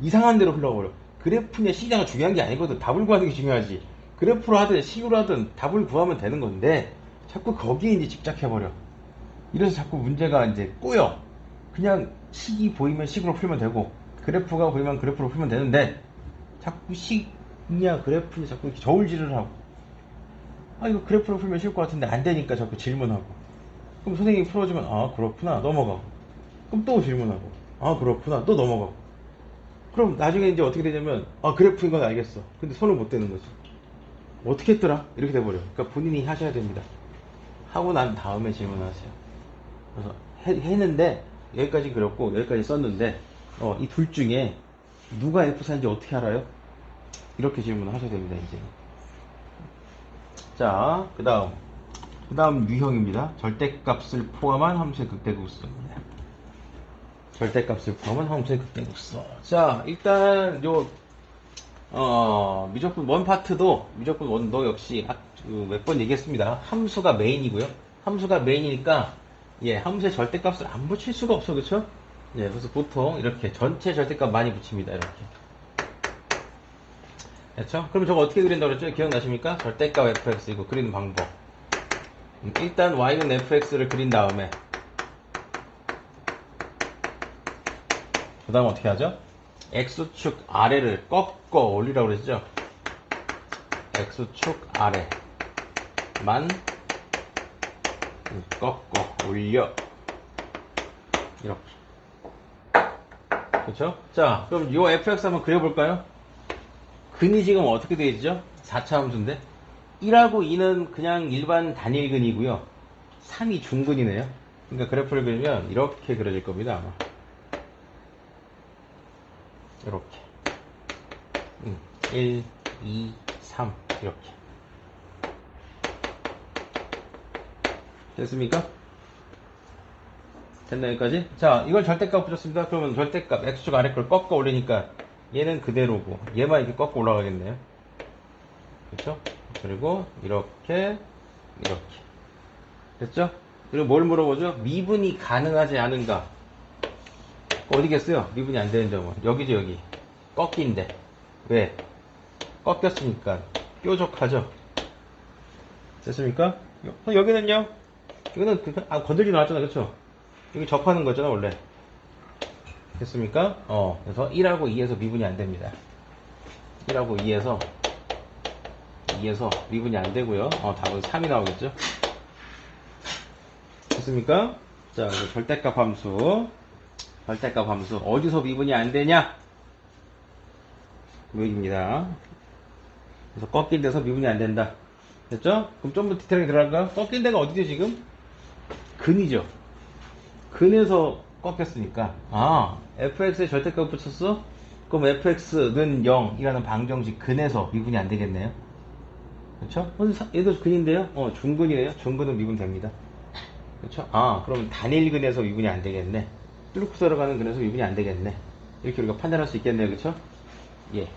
이상한 데로 흘러버려. 그래프냐 식이냐가 중요한 게 아니거든. 답을 구하는 게 중요하지. 그래프로 하든 식으로 하든 답을 구하면 되는 건데 자꾸 거기에 이제 집착해버려. 이래서 자꾸 문제가 이제 꼬여. 그냥 식이 보이면 식으로 풀면 되고 그래프가 보이면 그래프로 풀면 되는데 자꾸 식이냐 그래프냐 자꾸 이렇게 저울질을 하고 이거 그래프로 풀면 쉬울 것 같은데 안 되니까 자꾸 질문하고 그럼 선생님이 풀어주면 그렇구나 넘어가고 그럼 또 질문하고 그렇구나 또 넘어가고 그럼 나중에 이제 어떻게 되냐면 그래프인 건 알겠어. 근데 손을 못 대는 거지. 어떻게 했더라? 이렇게 돼버려. 그러니까 본인이 하셔야 됩니다. 하고 난 다음에 질문하세요. 그래서 했는데 여기까지 그렸고 여기까지 썼는데 이 둘 중에 누가 F4인지 어떻게 알아요? 이렇게 질문을 하셔야 됩니다. 이제 자, 그 다음 유형입니다. 절대값을 포함한 함수의 극대극소입니다. 절대값을 포함한 함수의 극대극소. 자, 일단 미적분 원 파트도 미적분 원도 역시 몇 번 얘기했습니다. 함수가 메인이고요. 함수가 메인이니까 함수의 절대값을 안 붙일 수가 없어, 그쵸? 그래서 보통 이렇게 전체 절대값 많이 붙입니다. 이렇게. 그렇죠? 그럼 저거 어떻게 그린다고 그랬죠? 기억나십니까? 절대값 fx 이거 그리는 방법. 일단 y는 fx를 그린 다음에 그 다음 어떻게 하죠? x축 아래를 꺾어 올리라고 그랬죠? x축 아래만 꺾어 올려 이렇게 그쵸? 자, 그럼 요 fx 한번 그려볼까요? 근이 지금 어떻게 되어있죠? 4차 함수인데 1하고 2는 그냥 일반 단일근이고요. 3이 중근이네요. 그러니까 그래프를 그리면 이렇게 그려질 겁니다. 아마 이렇게 1, 2, 3 이렇게 됐습니까? 됐나 여기까지? 자, 이걸 절대값 붙였습니다. 그러면 절대값 x축 아래 걸 꺾어 올리니까 얘는 그대로고 얘만 이렇게 꺾어 올라가겠네요. 그렇죠? 그리고 이렇게 됐죠? 그리고 뭘 물어보죠? 미분이 가능하지 않은가? 어디겠어요? 미분이 안 되는 점은 여기죠. 여기 꺾인데 왜? 꺾였으니까 뾰족하죠? 됐습니까? 여기는요? 이거는 건들지 나왔잖아. 그쵸? 여기 접하는 거잖아 원래. 됐습니까? 그래서 1하고 2에서 미분이 안 됩니다. 1하고 2에서 미분이 안 되고요. 답은 3이 나오겠죠? 됐습니까? 자, 그래서 절대값 함수 어디서 미분이 안 되냐? 여기입니다. 그래서 꺾인 데서 미분이 안 된다. 됐죠? 그럼 좀 더 디테일하게 들어갈까요? 꺾인 데가 어디죠 지금? 근이죠. 근에서 꺾였으니까 fx에 절대값 붙였어? 그럼 fx는 0이라는 방정식 근에서 미분이 안 되겠네요. 그렇죠? 얘도 근인데요. 중근이네요. 중근은 미분 됩니다. 그렇죠? 그러면 단일근에서 미분이 안 되겠네. 뚫고 들어가는 근에서 미분이 안 되겠네. 이렇게 우리가 판단할 수 있겠네요. 그렇죠? 예.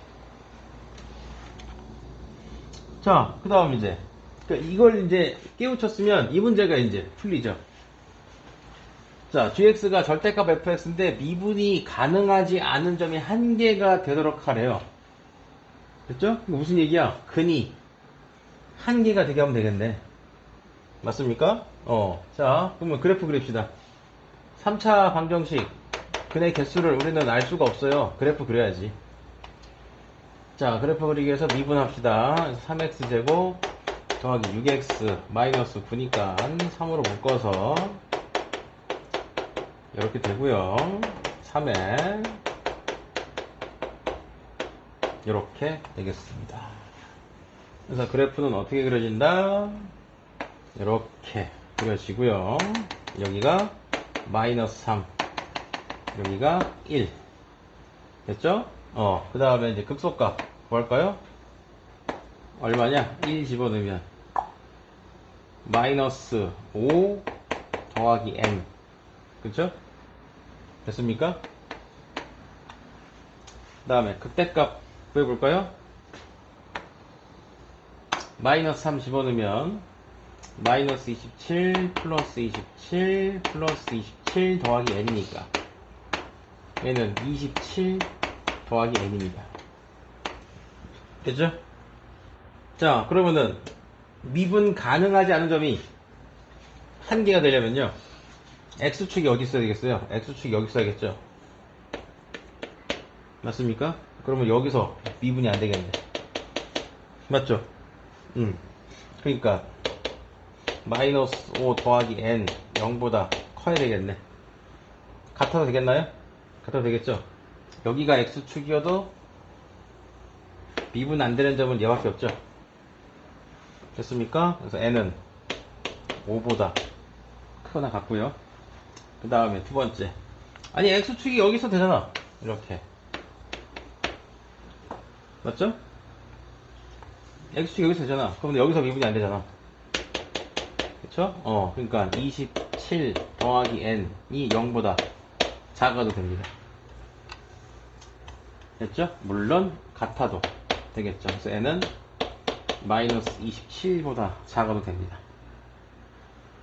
자, 그 다음 이제 그러니까 이걸 이제 깨우쳤으면 이 문제가 이제 풀리죠. 자, gx가 절대값 fx인데 미분이 가능하지 않은 점이 한 개가 되도록 하래요. 됐죠? 이거 무슨 얘기야? 근이 한 개가 되게 하면 되겠네. 맞습니까? 자, 그러면 그래프 그립시다. 3차 방정식 근의 개수를 우리는 알 수가 없어요. 그래프 그려야지. 자, 그래프 그리기 위해서 미분합시다. 3x제곱 더하기 6x 마이너스 9니까 3으로 묶어서 이렇게 되고요. 3에 이렇게 되겠습니다. 그래서 그래프는 어떻게 그려진다? 이렇게 그려지고요. 여기가 마이너스 3 여기가 1 됐죠? 그 다음에 이제 극소값 뭐 할까요? 얼마냐? 1 집어넣으면 마이너스 5 더하기 n 그쵸? 됐습니까? 그 다음에 극대값 구해볼까요? 마이너스 3 집어넣으면 마이너스 27 플러스 27 플러스 27 더하기 n이니까 얘는 27 더하기 n입니다. 됐죠? 자, 그러면은 미분 가능하지 않은 점이 한 개가 되려면요. x축이 어디 있어야 되겠어요? x축이 여기 있어야겠죠? 맞습니까? 그러면 여기서 미분이 안 되겠네. 맞죠? 그러니까 마이너스 5 더하기 n 0보다 커야 되겠네. 같아도 되겠나요? 같아도 되겠죠? 여기가 x축이어도 미분 안 되는 점은 얘밖에 없죠? 됐습니까? 그래서 n은 5보다 크거나 같고요. 그 다음에 두 번째. 아니 x축이 여기 있어도 되잖아. 이렇게. 맞죠? x축이 여기 있어도 되잖아. 그럼 여기서 미분이 안 되잖아. 그쵸? 그러니까 27 더하기 n이 0보다 작아도 됩니다. 됐죠? 물론 같아도 되겠죠. 그래서 n은 마이너스 27보다 작아도 됩니다.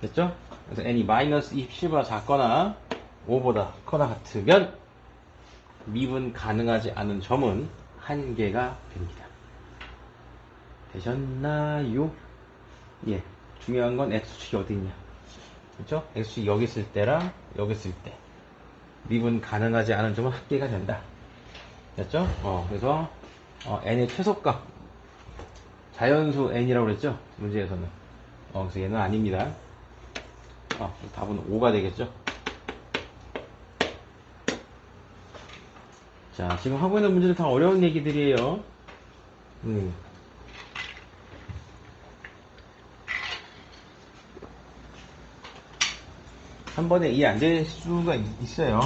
됐죠? 그래서 n이 마이너스 27보다 작거나 5보다 크거나 같으면 미분 가능하지 않은 점은 한 개가 됩니다. 되셨나요? 예. 중요한 건 x축이 어디 있냐. 그렇죠? x축이 여기 있을 때랑 여기 있을 때 미분 가능하지 않은 점은 한 개가 된다. 됐죠? 그래서 n의 최소값 자연수 n이라고 그랬죠? 문제에서는. 그래서 얘는 아닙니다. 답은 5가 되겠죠? 자, 지금 하고 있는 문제는 다 어려운 얘기들이에요. 한 번에 이해 안 될 수가 있어요.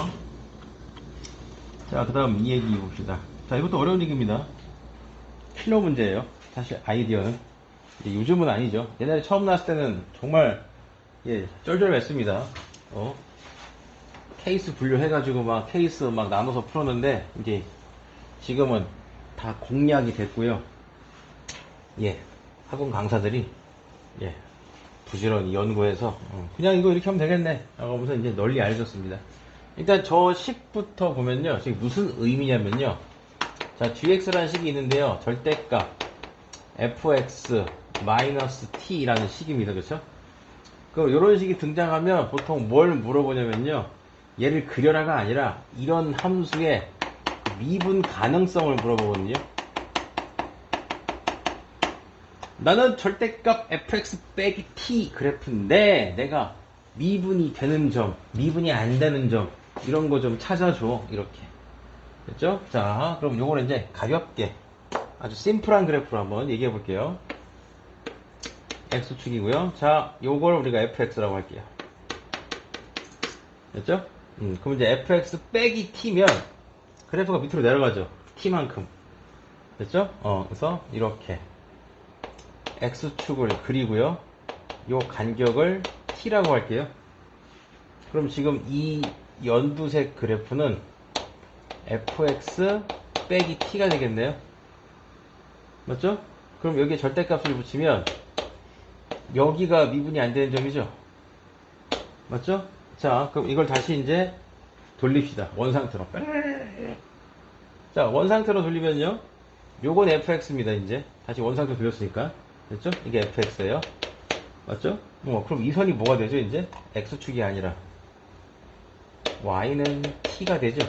자, 그 다음 이 얘기 봅시다. 자, 이것도 어려운 얘기입니다. 킬러 문제예요. 사실 아이디어는. 요즘은 아니죠. 옛날에 처음 나왔을 때는 정말, 예, 쩔쩔맸습니다. 케이스 분류해가지고 막 케이스 막 나눠서 풀었는데, 이제 지금은 다 공략이 됐고요. 예, 학원 강사들이, 예, 부지런히 연구해서, 그냥 이거 이렇게 하면 되겠네. 라고 하면서 이제 널리 알려졌습니다. 일단 저 식부터 보면요. 지금 무슨 의미냐면요. 자, gx라는 식이 있는데요. 절대값 fx 마이너스 t라는 식입니다. 그렇죠? 그럼 이런 식이 등장하면 보통 뭘 물어보냐면요. 얘를 그려라가 아니라 이런 함수의 미분 가능성을 물어보거든요. 나는 절대값 fx 빼기 t 그래프인데 내가 미분이 되는 점, 미분이 안 되는 점 이런 거 좀 찾아줘. 이렇게. 됐죠? 자, 그럼 요거는 이제 가볍게 아주 심플한 그래프로 한번 얘기해 볼게요. x축이고요. 자, 요걸 우리가 fx라고 할게요. 됐죠? 그럼 이제 fx 빼기 t면 그래프가 밑으로 내려가죠. t만큼. 됐죠? 그래서 이렇게 x축을 그리고요. 요 간격을 t라고 할게요. 그럼 지금 이 연두색 그래프는 fx 빼기 t가 되겠네요. 맞죠? 그럼 여기에 절대값을 붙이면 여기가 미분이 안 되는 점이죠. 맞죠? 자, 그럼 이걸 다시 이제 돌립시다. 원상태로. 자, 원상태로 돌리면요. 요건 fx입니다, 이제. 다시 원상태로 돌렸으니까. 됐죠? 이게 fx예요. 맞죠? 그럼 이 선이 뭐가 되죠, 이제? x축이 아니라. y는 t가 되죠?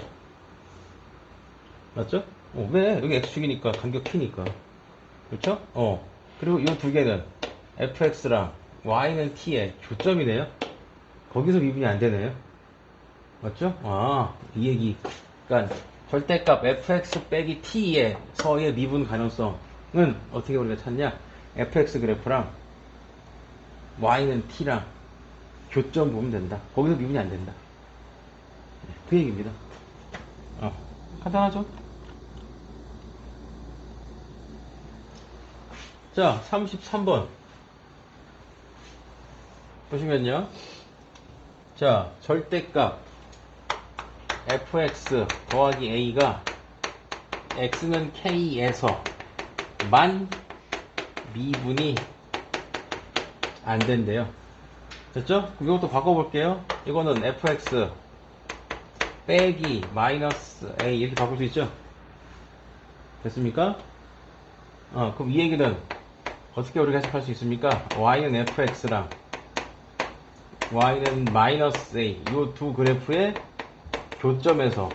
맞죠? 왜? 여기 x축이니까, 간격 t니까. 그렇죠? 그리고 이 두 개는 fx랑 y는 t의 교점이네요. 거기서 미분이 안 되네요. 맞죠? 이 얘기. 그러니까 절대값 fx 빼기 t에서의 미분 가능성은 어떻게 우리가 찾냐? fx 그래프랑 y는 t랑 교점 보면 된다. 거기서 미분이 안 된다. 그 얘기입니다. 간단하죠? 자, 33번. 보시면요. 자, 절대값 fx 더하기 a가 x는 k에서 만 미분이 안 된대요. 됐죠? 이것도 바꿔볼게요. 이거는 fx 빼기 마이너스 a 이렇게 바꿀 수 있죠? 됐습니까? 그럼 이 얘기는 어떻게 우리가 해석할 수 있습니까? y는 fx랑 y는 마이너스 a 이 두 그래프의 교점에서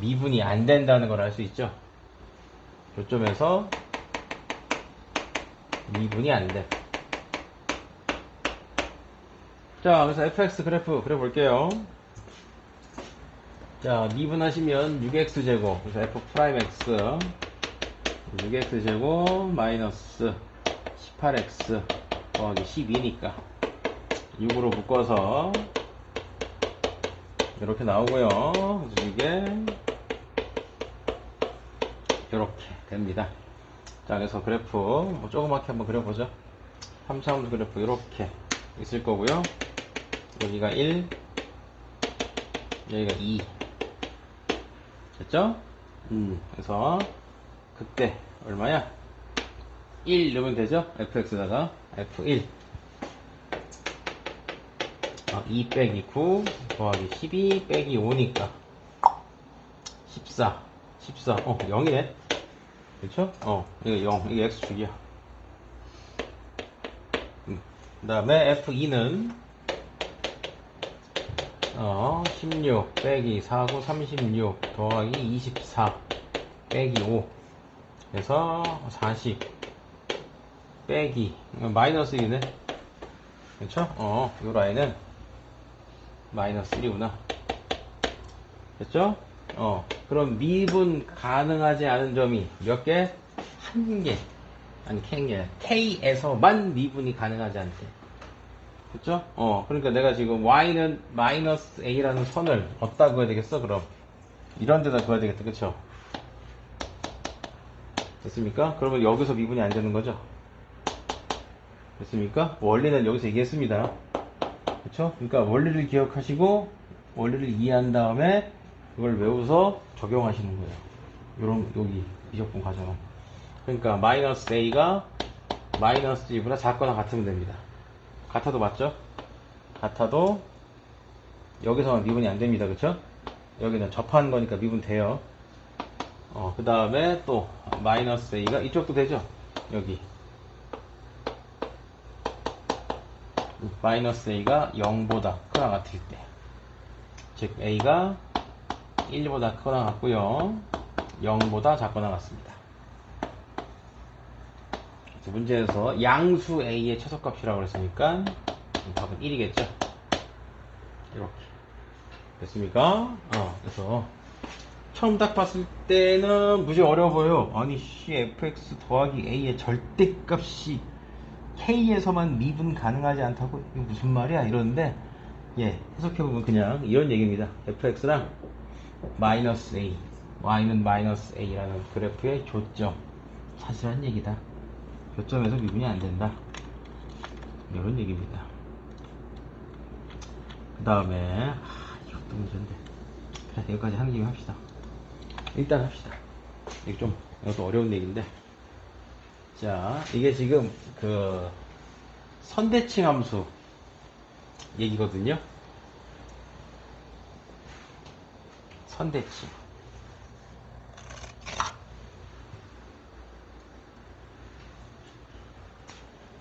미분이 안 된다는 걸 알 수 있죠? 교점에서 미분이 안 돼. 자, 그래서 fx 그래프 그려볼게요. 자, 미분하시면 6x제곱, 그래서 f'x 6x제곱 마이너스 18x 더하기 12니까 6으로 묶어서 이렇게 나오고요. 그래서 이게 이렇게 됩니다. 자, 그래서 그래프 조그맣게 한번 그려보죠. 3차원도 그래프 이렇게 있을 거고요. 여기가 1, 여기가 2. 됐죠? 그래서 그때 얼마야? 1 넣으면 되죠? fx다가 f1 2 빼기 9 더하기 12 빼기 5니까 14 0이네. 그렇죠? 이거 0, 이게 x축이야. 그 다음에 f2는 16 빼기 4, 9, 36 더하기 24 빼기 5 그래서 40 빼기 마이너스 1이네. 그렇죠? 요 라인은 마이너스 1이구나. 됐죠? 그럼 미분 가능하지 않은 점이 몇 개? 한 개. 아니, K에서만 미분이 가능하지 않대. 그쵸? 그러니까 내가 지금 Y는 마이너스 A라는 선을 어디다 그어야 되겠어, 그럼? 이런 데다 그어야 되겠다, 그쵸? 됐습니까? 그러면 여기서 미분이 안 되는 거죠? 됐습니까? 원리는 여기서 얘기했습니다. 그쵸? 그러니까 원리를 기억하시고, 원리를 이해한 다음에, 그걸 외워서 적용하시는 거예요. 여기, 미적분 과정은. 그러니까, 마이너스 A가 마이너스 G보다 작거나 같으면 됩니다. 같아도 맞죠? 같아도, 여기서는 미분이 안 됩니다. 그쵸? 여기는 접하는 거니까 미분 돼요. 그 다음에 또, 마이너스 A가 이쪽도 되죠? 여기. 마이너스 A가 0보다 크거나 같을 때. 즉, A가 1보다 크거나 같고요. 0보다 작거나 같습니다. 문제에서 양수 A의 최소값이라고 그랬으니까 답은 1이겠죠? 이렇게. 됐습니까? 그래서 처음 딱 봤을 때는 무지 어려워 보여. 아니, fx 더하기 a의 절대값이 k에서만 미분 가능하지 않다고? 이게 무슨 말이야? 이러는데, 해석해보면 그냥 이런 얘기입니다. fx랑 마이너스 a, y는 마이너스 a라는 그래프의 교점. 사실한 얘기다. 교점에서 미분이 안 된다. 이런 얘기입니다. 그 다음에, 이것도 문제인데. 그래, 여기까지 하는 김에 합시다. 일단 합시다. 이것도 어려운 얘기인데. 자, 이게 지금, 선대칭 함수 얘기거든요. 선대칭.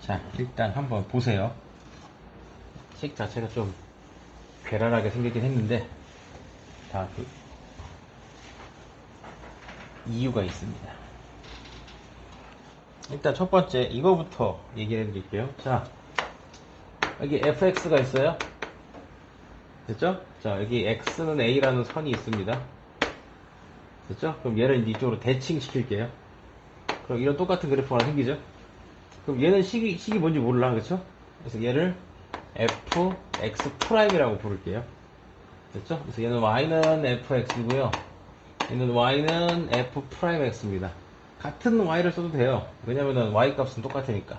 자, 일단 한번 보세요. 식 자체가 좀 괴랄하게 생기긴 했는데, 다 이유가 있습니다. 일단 첫 번째 이거부터 얘기해 드릴게요. 자, 여기 fx가 있어요. 됐죠? 자, 여기 x는 a라는 선이 있습니다. 됐죠? 그럼 얘를 이제 이쪽으로 대칭시킬게요. 그럼 이런 똑같은 그래프가 하나 생기죠? 그럼 얘는 식이 뭔지 몰라, 그쵸? 그래서 얘를 fx'이라고 부를게요. 됐죠? 그래서 얘는 y는 fx고요. 얘는 y는 f'x입니다. 같은 y를 써도 돼요. 왜냐면은 y 값은 똑같으니까.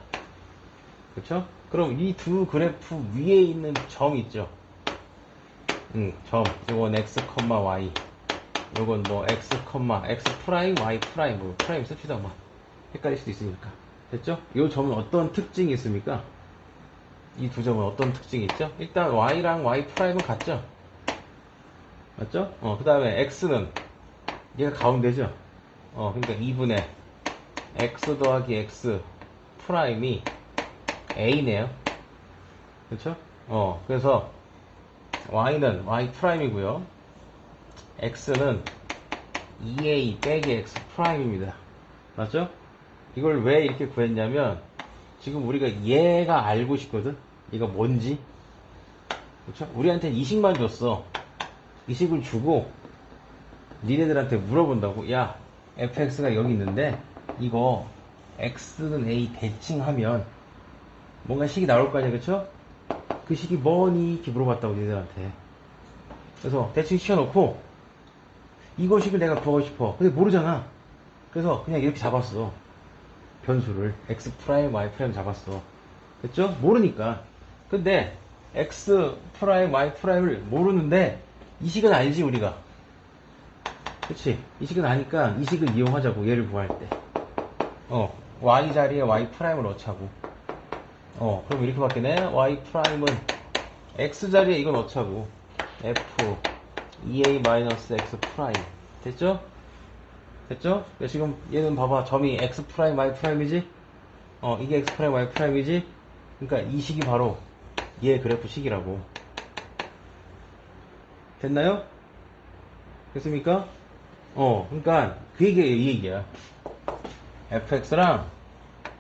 그쵸? 그럼 이 두 그래프 위에 있는 점 있죠? 점. 요건 x, y. 요건 뭐 x, x 프라임, y 프라임, 뭐 프라임 씁시다 뭐. 헷갈릴 수도 있으니까. 됐죠? 요 점은 어떤 특징이 있습니까? 이 두 점은 어떤 특징이 있죠? 일단 y랑 y 프라임은 같죠? 맞죠? 그 다음에 x는 얘가 가운데죠? 그러니까 2분의 x 더하기 x 프라임이 a네요. 그렇죠? 그래서 y는 y 프라임이고요. x는 2a 빼기 x 프라임입니다. 맞죠? 이걸 왜 이렇게 구했냐면 지금 우리가 얘가 알고 싶거든? 얘가 뭔지. 그렇죠? 우리한테는 이 식만 줬어. 이 식을 주고 니네들한테 물어본다고. 야, fx가 여기 있는데 이거 x는 a 대칭하면 뭔가 식이 나올 거 아니야, 그쵸? 그 식이 뭐니? 이렇게 물어봤다고 니네들한테. 그래서 대칭 시켜놓고 이거 식을 내가 구하고 싶어. 근데 모르잖아. 그래서 그냥 이렇게 잡았어. 변수를 x 프라임, y 프라임 잡았어. 됐죠? 모르니까. 근데 x 프라임, y 프라임을 모르는데 이 식은 알지 우리가. 그치? 이 식은 아니까 이 식을 이용하자고, 얘를 구할 때. y 자리에 y 프라임을 넣자고. 그럼 이렇게 바뀌네. y 프라임은 x 자리에 이거 넣자고. f 2a-x 프라임. 됐죠? 됐죠? 지금 얘는 봐봐. 점이 x 프라임, y 프라임이지? 이게 x 프라임, y 프라임이지? 그러니까 이 식이 바로 얘 그래프 식이라고. 됐나요? 됐습니까? 그러니까 그 얘기야, 이 얘기야. fx랑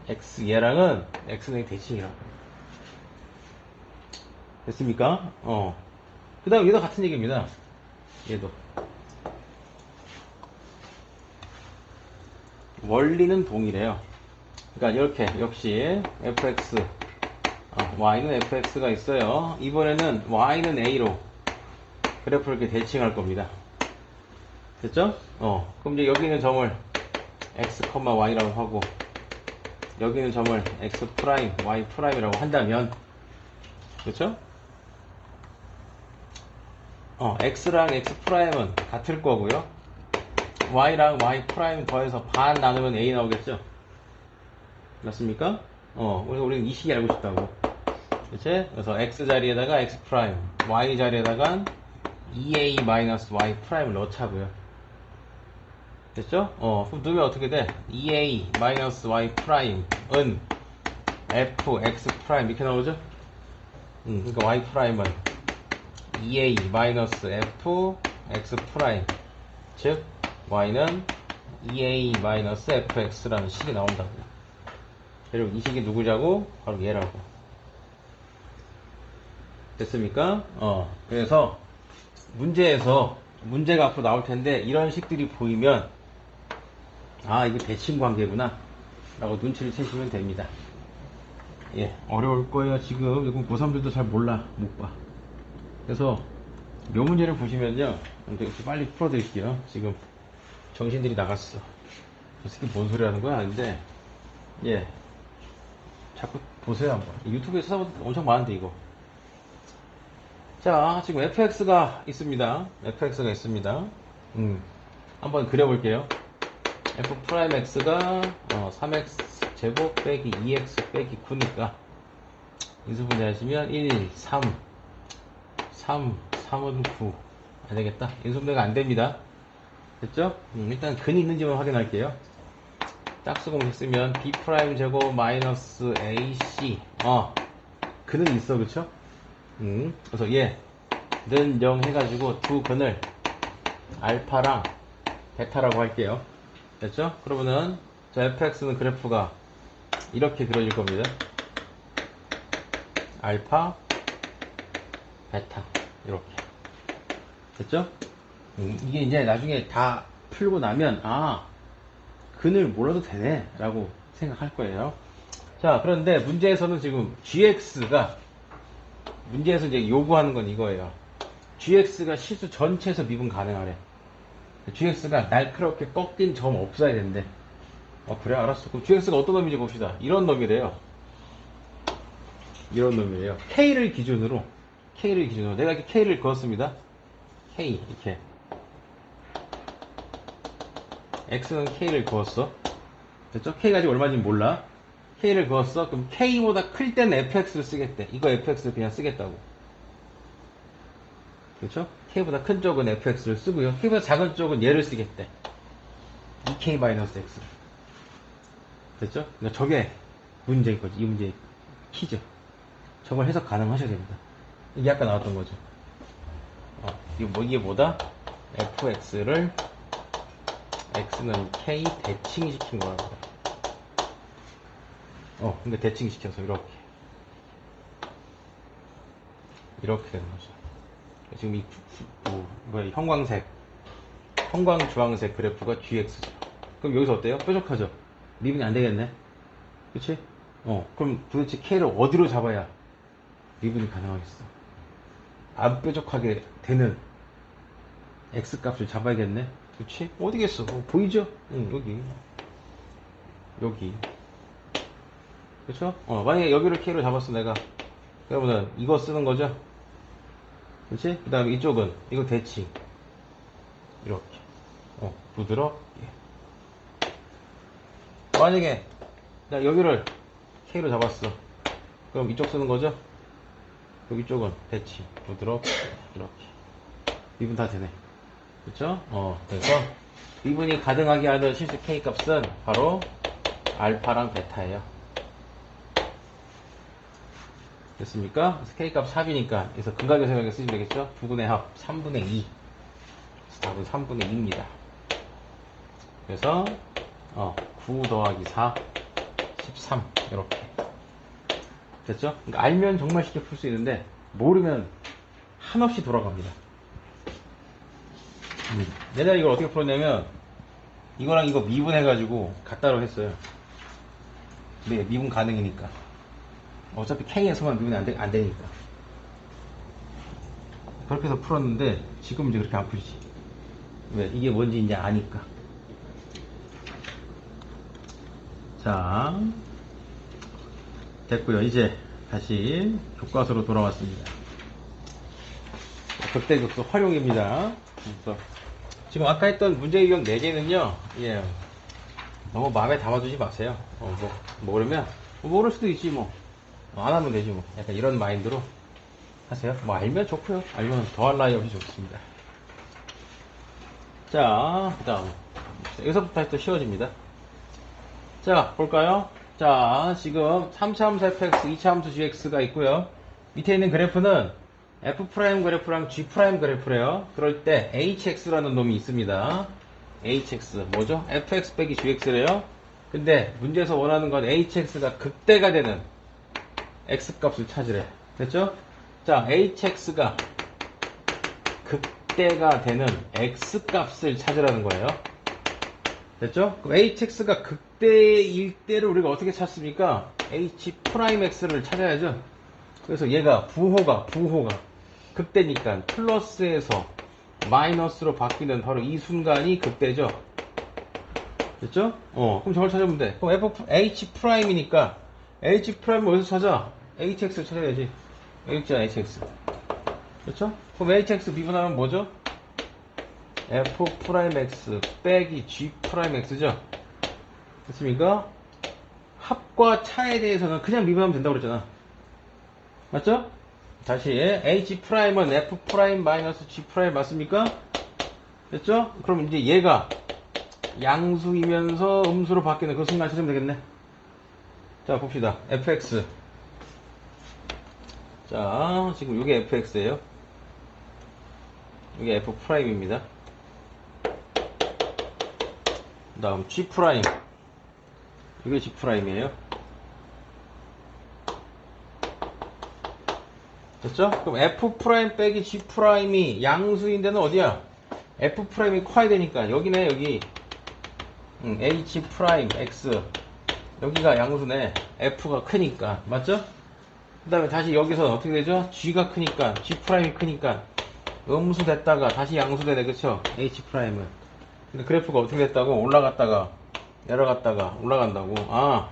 x 얘랑은 x는 대칭이라고. 됐습니까? 그 다음 얘도 같은 얘기입니다. 얘도 원리는 동일해요. 그러니까 이렇게 역시 fx y는 fx가 있어요. 이번에는 y는 a로 그래프를 이렇게 대칭할 겁니다. 됐죠? 그럼 이제 여기 있는 점을 x, y라고 하고 여기 있는 점을 x 프라임, y 프라임이라고 한다면, 그렇죠? x랑 x 프라임은 같을 거고요. y랑 y 프라임 더해서 반 나누면 a 나오겠죠? 맞습니까? 우리는 이 식이 알고 싶다고. 그치? 그래서 x 자리에다가 x 프라임, y 자리에다가 2a 마이너스 y 프라임을 넣자고요. 됐죠? 그럼 넣으면 어떻게 돼? 2a 마이너스 y 프라임은 f x 프라임 이렇게 나오죠? 그러니까 y 프라임은 2a 마이너스 f x 프라임, 즉 y는 2a 마이너스 fx라는 식이 나온다고요. 그리고 이 식이 누구냐고? 바로 얘라고. 됐습니까? 그래서 문제에서 문제가 앞으로 나올 텐데 이런 식들이 보이면 이거 대칭 관계구나 라고 눈치를 채시면 됩니다. 예, 어려울 거예요. 지금 이건 고3들도 잘 몰라, 못 봐. 그래서 요 문제를 보시면요, 이렇게 빨리 풀어드릴게요. 지금 정신들이 나갔어. 저 새끼 뭔 소리 하는 거야? 아닌데, 예, 자꾸 보세요 한번. 유튜브에 찾아보면 엄청 많은데 이거. 자, 지금 fx가 있습니다. fx가 있습니다. 한번 그려볼게요. f 프라임 x가 3x 제곱 빼기 2x 빼기 9니까 인수분해하시면 1, 3, 3은 9 안되겠다. 인수분해가 안됩니다. 됐죠? 일단 근이 있는지만 확인할게요. 짝수공 했으면 b 프라임 제곱 마이너스 ac 근은 있어, 그쵸? 그래서 얘는 0 해가지고 두 근을 알파랑 베타라고 할게요. 됐죠? 그러면은 자, fx는 그래프가 이렇게 그려질 겁니다. 알파, 베타 이렇게. 됐죠? 이게 이제 나중에 다 풀고 나면 근을 몰라도 되네 라고 생각할 거예요. 자, 그런데 문제에서는 지금 gx가 문제에서 이제 요구하는 건 이거예요. gx가 실수 전체에서 미분 가능하래. gx가 날카롭게 꺾인 점 없어야 된대. 그래, 알았어. 그럼 gx가 어떤 놈인지 봅시다. 이런 놈이래요. 이런 놈이래요. k를 기준으로 내가 이렇게 k를 그었습니다. k 이렇게 x는 k를 그었어. 됐죠? k가 지금 얼마인지 몰라. k를 그었어. 그럼 k보다 클 때는 fx를 쓰겠대. 이거 fx를 그냥 쓰겠다고. 그렇죠? k보다 큰 쪽은 fx를 쓰고요. k보다 작은 쪽은 얘를 쓰겠대. 2k-x. 됐죠? 그러니까 저게 문제인 거지. 이 문제의 키죠. 저걸 해석 가능하셔야 됩니다. 이게 아까 나왔던 거죠. 이게 뭐다? fx를 x는 k 대칭시킨 거라고. 근데 대칭시켜서 이렇게 되는 거죠. 지금 이 형광주황색 그래프가 gx죠. 그럼 여기서 어때요? 뾰족하죠? 미분이 안 되겠네. 그치? 그럼 도대체 k를 어디로 잡아야 미분이 가능하겠어? 안 뾰족하게 되는 x 값을 잡아야겠네. 그치? 어디겠어? 보이죠? 여기. 그쵸? 만약에 여기를 k로 잡았어, 내가. 그러면은 이거 쓰는 거죠? 그치? 그 다음에 이쪽은, 이거 대칭. 이렇게. 부드럽게. 만약에, 나 여기를 k로 잡았어. 그럼 이쪽 쓰는 거죠? 그럼 이쪽은 대칭. 부드럽게. 이렇게. 미분 다 되네. 그쵸? 그래서 미분이 가능하게 하는 실수 k 값은 바로 알파랑 베타예요. 됐습니까? 그래서 K값 4이니까 그래서 근각의 쓰시면 되겠죠? 2분의 합 3분의 2. 답은 3분의 2입니다. 그래서 9 더하기 4 13 이렇게 됐죠? 그러니까 알면 정말 쉽게 풀 수 있는데 모르면 한없이 돌아갑니다. 내가 이걸 어떻게 풀었냐면 이거랑 이거 미분해가지고 갖다로 했어요. 네, 미분 가능이니까. 어차피 K에서만 미분이 안 되니까. 그렇게 해서 풀었는데, 지금 이제 그렇게 안 풀지. 왜? 이게 뭔지 이제 아니까. 자, 됐고요. 이제 다시 교과서로 돌아왔습니다. 극대극소 활용입니다. 그래서 지금 아까 했던 문제유형 4개는요, 예, 너무 마음에 담아두지 마세요. 그러면, 모를 수도 있지, 뭐. 안 하면 되지, 뭐. 약간 이런 마인드로 하세요. 뭐, 알면 좋고요. 알면 더할 나위 없이 좋습니다. 자, 그 다음. 여기서부터 다시 또 쉬워집니다. 자, 볼까요? 자, 지금 3차 함수 fx, 2차 함수 gx가 있고요. 밑에 있는 그래프는 f' 그래프랑 g' 그래프래요. 그럴 때 hx라는 놈이 있습니다. hx 뭐죠? fx 빼기 gx래요. 근데 문제에서 원하는 건 hx가 극대가 되는 x 값을 찾으래. 됐죠? 자, hx가 극대가 되는 x 값을 찾으라는 거예요. 됐죠? 그럼 hx가 극대일 때를 우리가 어떻게 찾습니까? h'x를 찾아야죠. 그래서 얘가 부호가 극대니까 플러스에서 마이너스로 바뀌는 바로 이 순간이 극대죠. 됐죠? 그럼 저걸 찾으면 돼. 그럼 h'이니까 h'을 어디서 찾아? hx를 찾아야지. 여기있잖아, hx. 그렇죠? 그럼 hx 미분하면 뭐죠? f'x 빼기 g'x죠? 됐습니까? 합과 차에 대해서는 그냥 미분하면 된다고 그랬잖아. 맞죠? 다시 h'은 f' 마이너스 g' 맞습니까? 됐죠? 그럼 이제 얘가 양수이면서 음수로 바뀌는 그 순간 찾으면 되겠네. 자, 봅시다. fx. 자, 지금 이게 fx예요. 이게 f'입니다. 그 다음 g'. 이게 g'이에요. 됐죠? 그럼 f' 빼기 g'이 양수인 데는 어디야? f'이 커야 되니까 여기네. 여기 h'x 여기가 양수네. f가 크니까. 맞죠? 그 다음에 다시 여기서 어떻게 되죠? g가 크니까 g'이 크니까 음수 됐다가 다시 양수 되네. 그쵸? h'은. 근데 그래프가 어떻게 됐다고? 올라갔다가 내려갔다가 올라간다고. 아,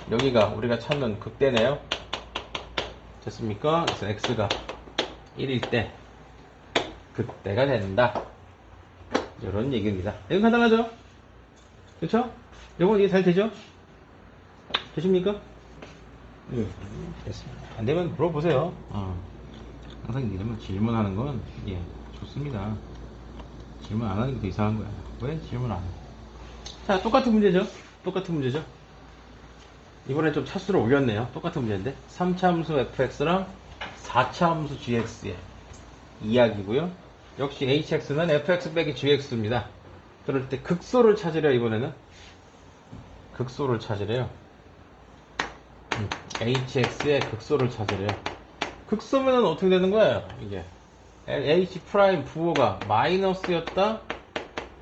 여기가 우리가 찾는 극대네요. 됐습니까? 그래서 x가 1일 때 극대가 된다. 이런 얘기입니다. 이건 간단하죠? 그쵸? 이건 이해 잘 되죠? 되십니까? 됐습니다. 안 되면 물어보세요. 항상 이러면 질문하는 건, 예, 좋습니다. 질문 안 하는 게 더 이상한 거야. 왜 질문 안 해? 자, 똑같은 문제죠? 이번엔 좀 차수를 올렸네요. 똑같은 문제인데. 3차 함수 fx랑 4차 함수 gx의 이야기고요. 역시 hx는 fx 빼기 gx입니다. 그럴 때 극소를 찾으려, 이번에는. 극소를 찾으래요. hx의 극소를 찾으래요. 극소면은 어떻게 되는 거예요? 이게 h' 부호가 마이너스였다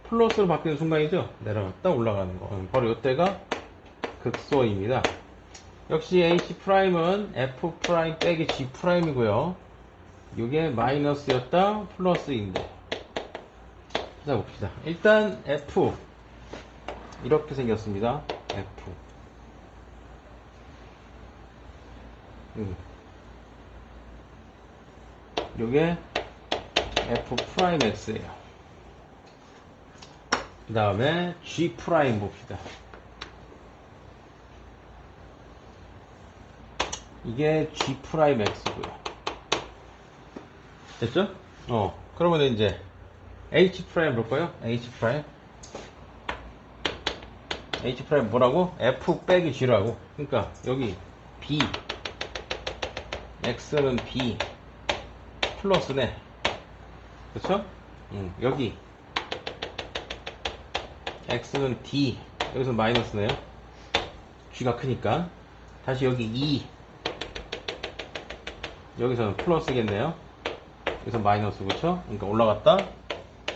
플러스로 바뀌는 순간이죠. 내려갔다 올라가는 거. 바로 이때가 극소입니다. 역시 h'은 f' 빼기 g'이고요. 이게 마이너스였다 플러스인데. 자, 봅시다. 일단 f 이렇게 생겼습니다. f 요게 f'x예요. 그 다음에 g' 봅시다. 이게 g'x고요. 됐죠? 그러면 이제 h' 볼까요? h' 뭐라고? f 빼기 g라고. 그러니까 여기 b x는 b 플러스네. 그쵸? 여기 x는 d 여기서 마이너스네요. g가 크니까. 다시 여기 2 여기서는 플러스겠네요. 여기서 마이너스. 그쵸? 그러니까 올라갔다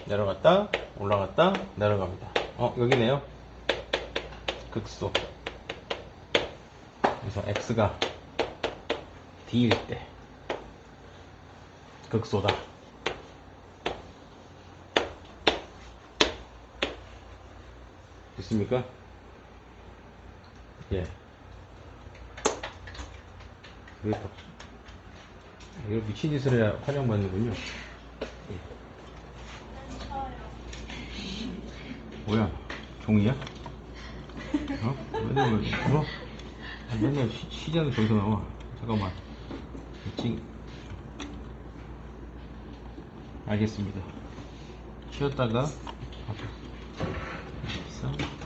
내려갔다 올라갔다 내려갑니다. 여기네요. 극소. 그래서 x가 d일 때 극소다. 됐습니까? 예. 이거 미친 짓을 해야 환영받는군요. 예. 뭐야? 종이야? 맨날 뭐? 맨날 시자는 저기서 나와. 잠깐만. 미친. 알겠습니다. 쉬었다가 23.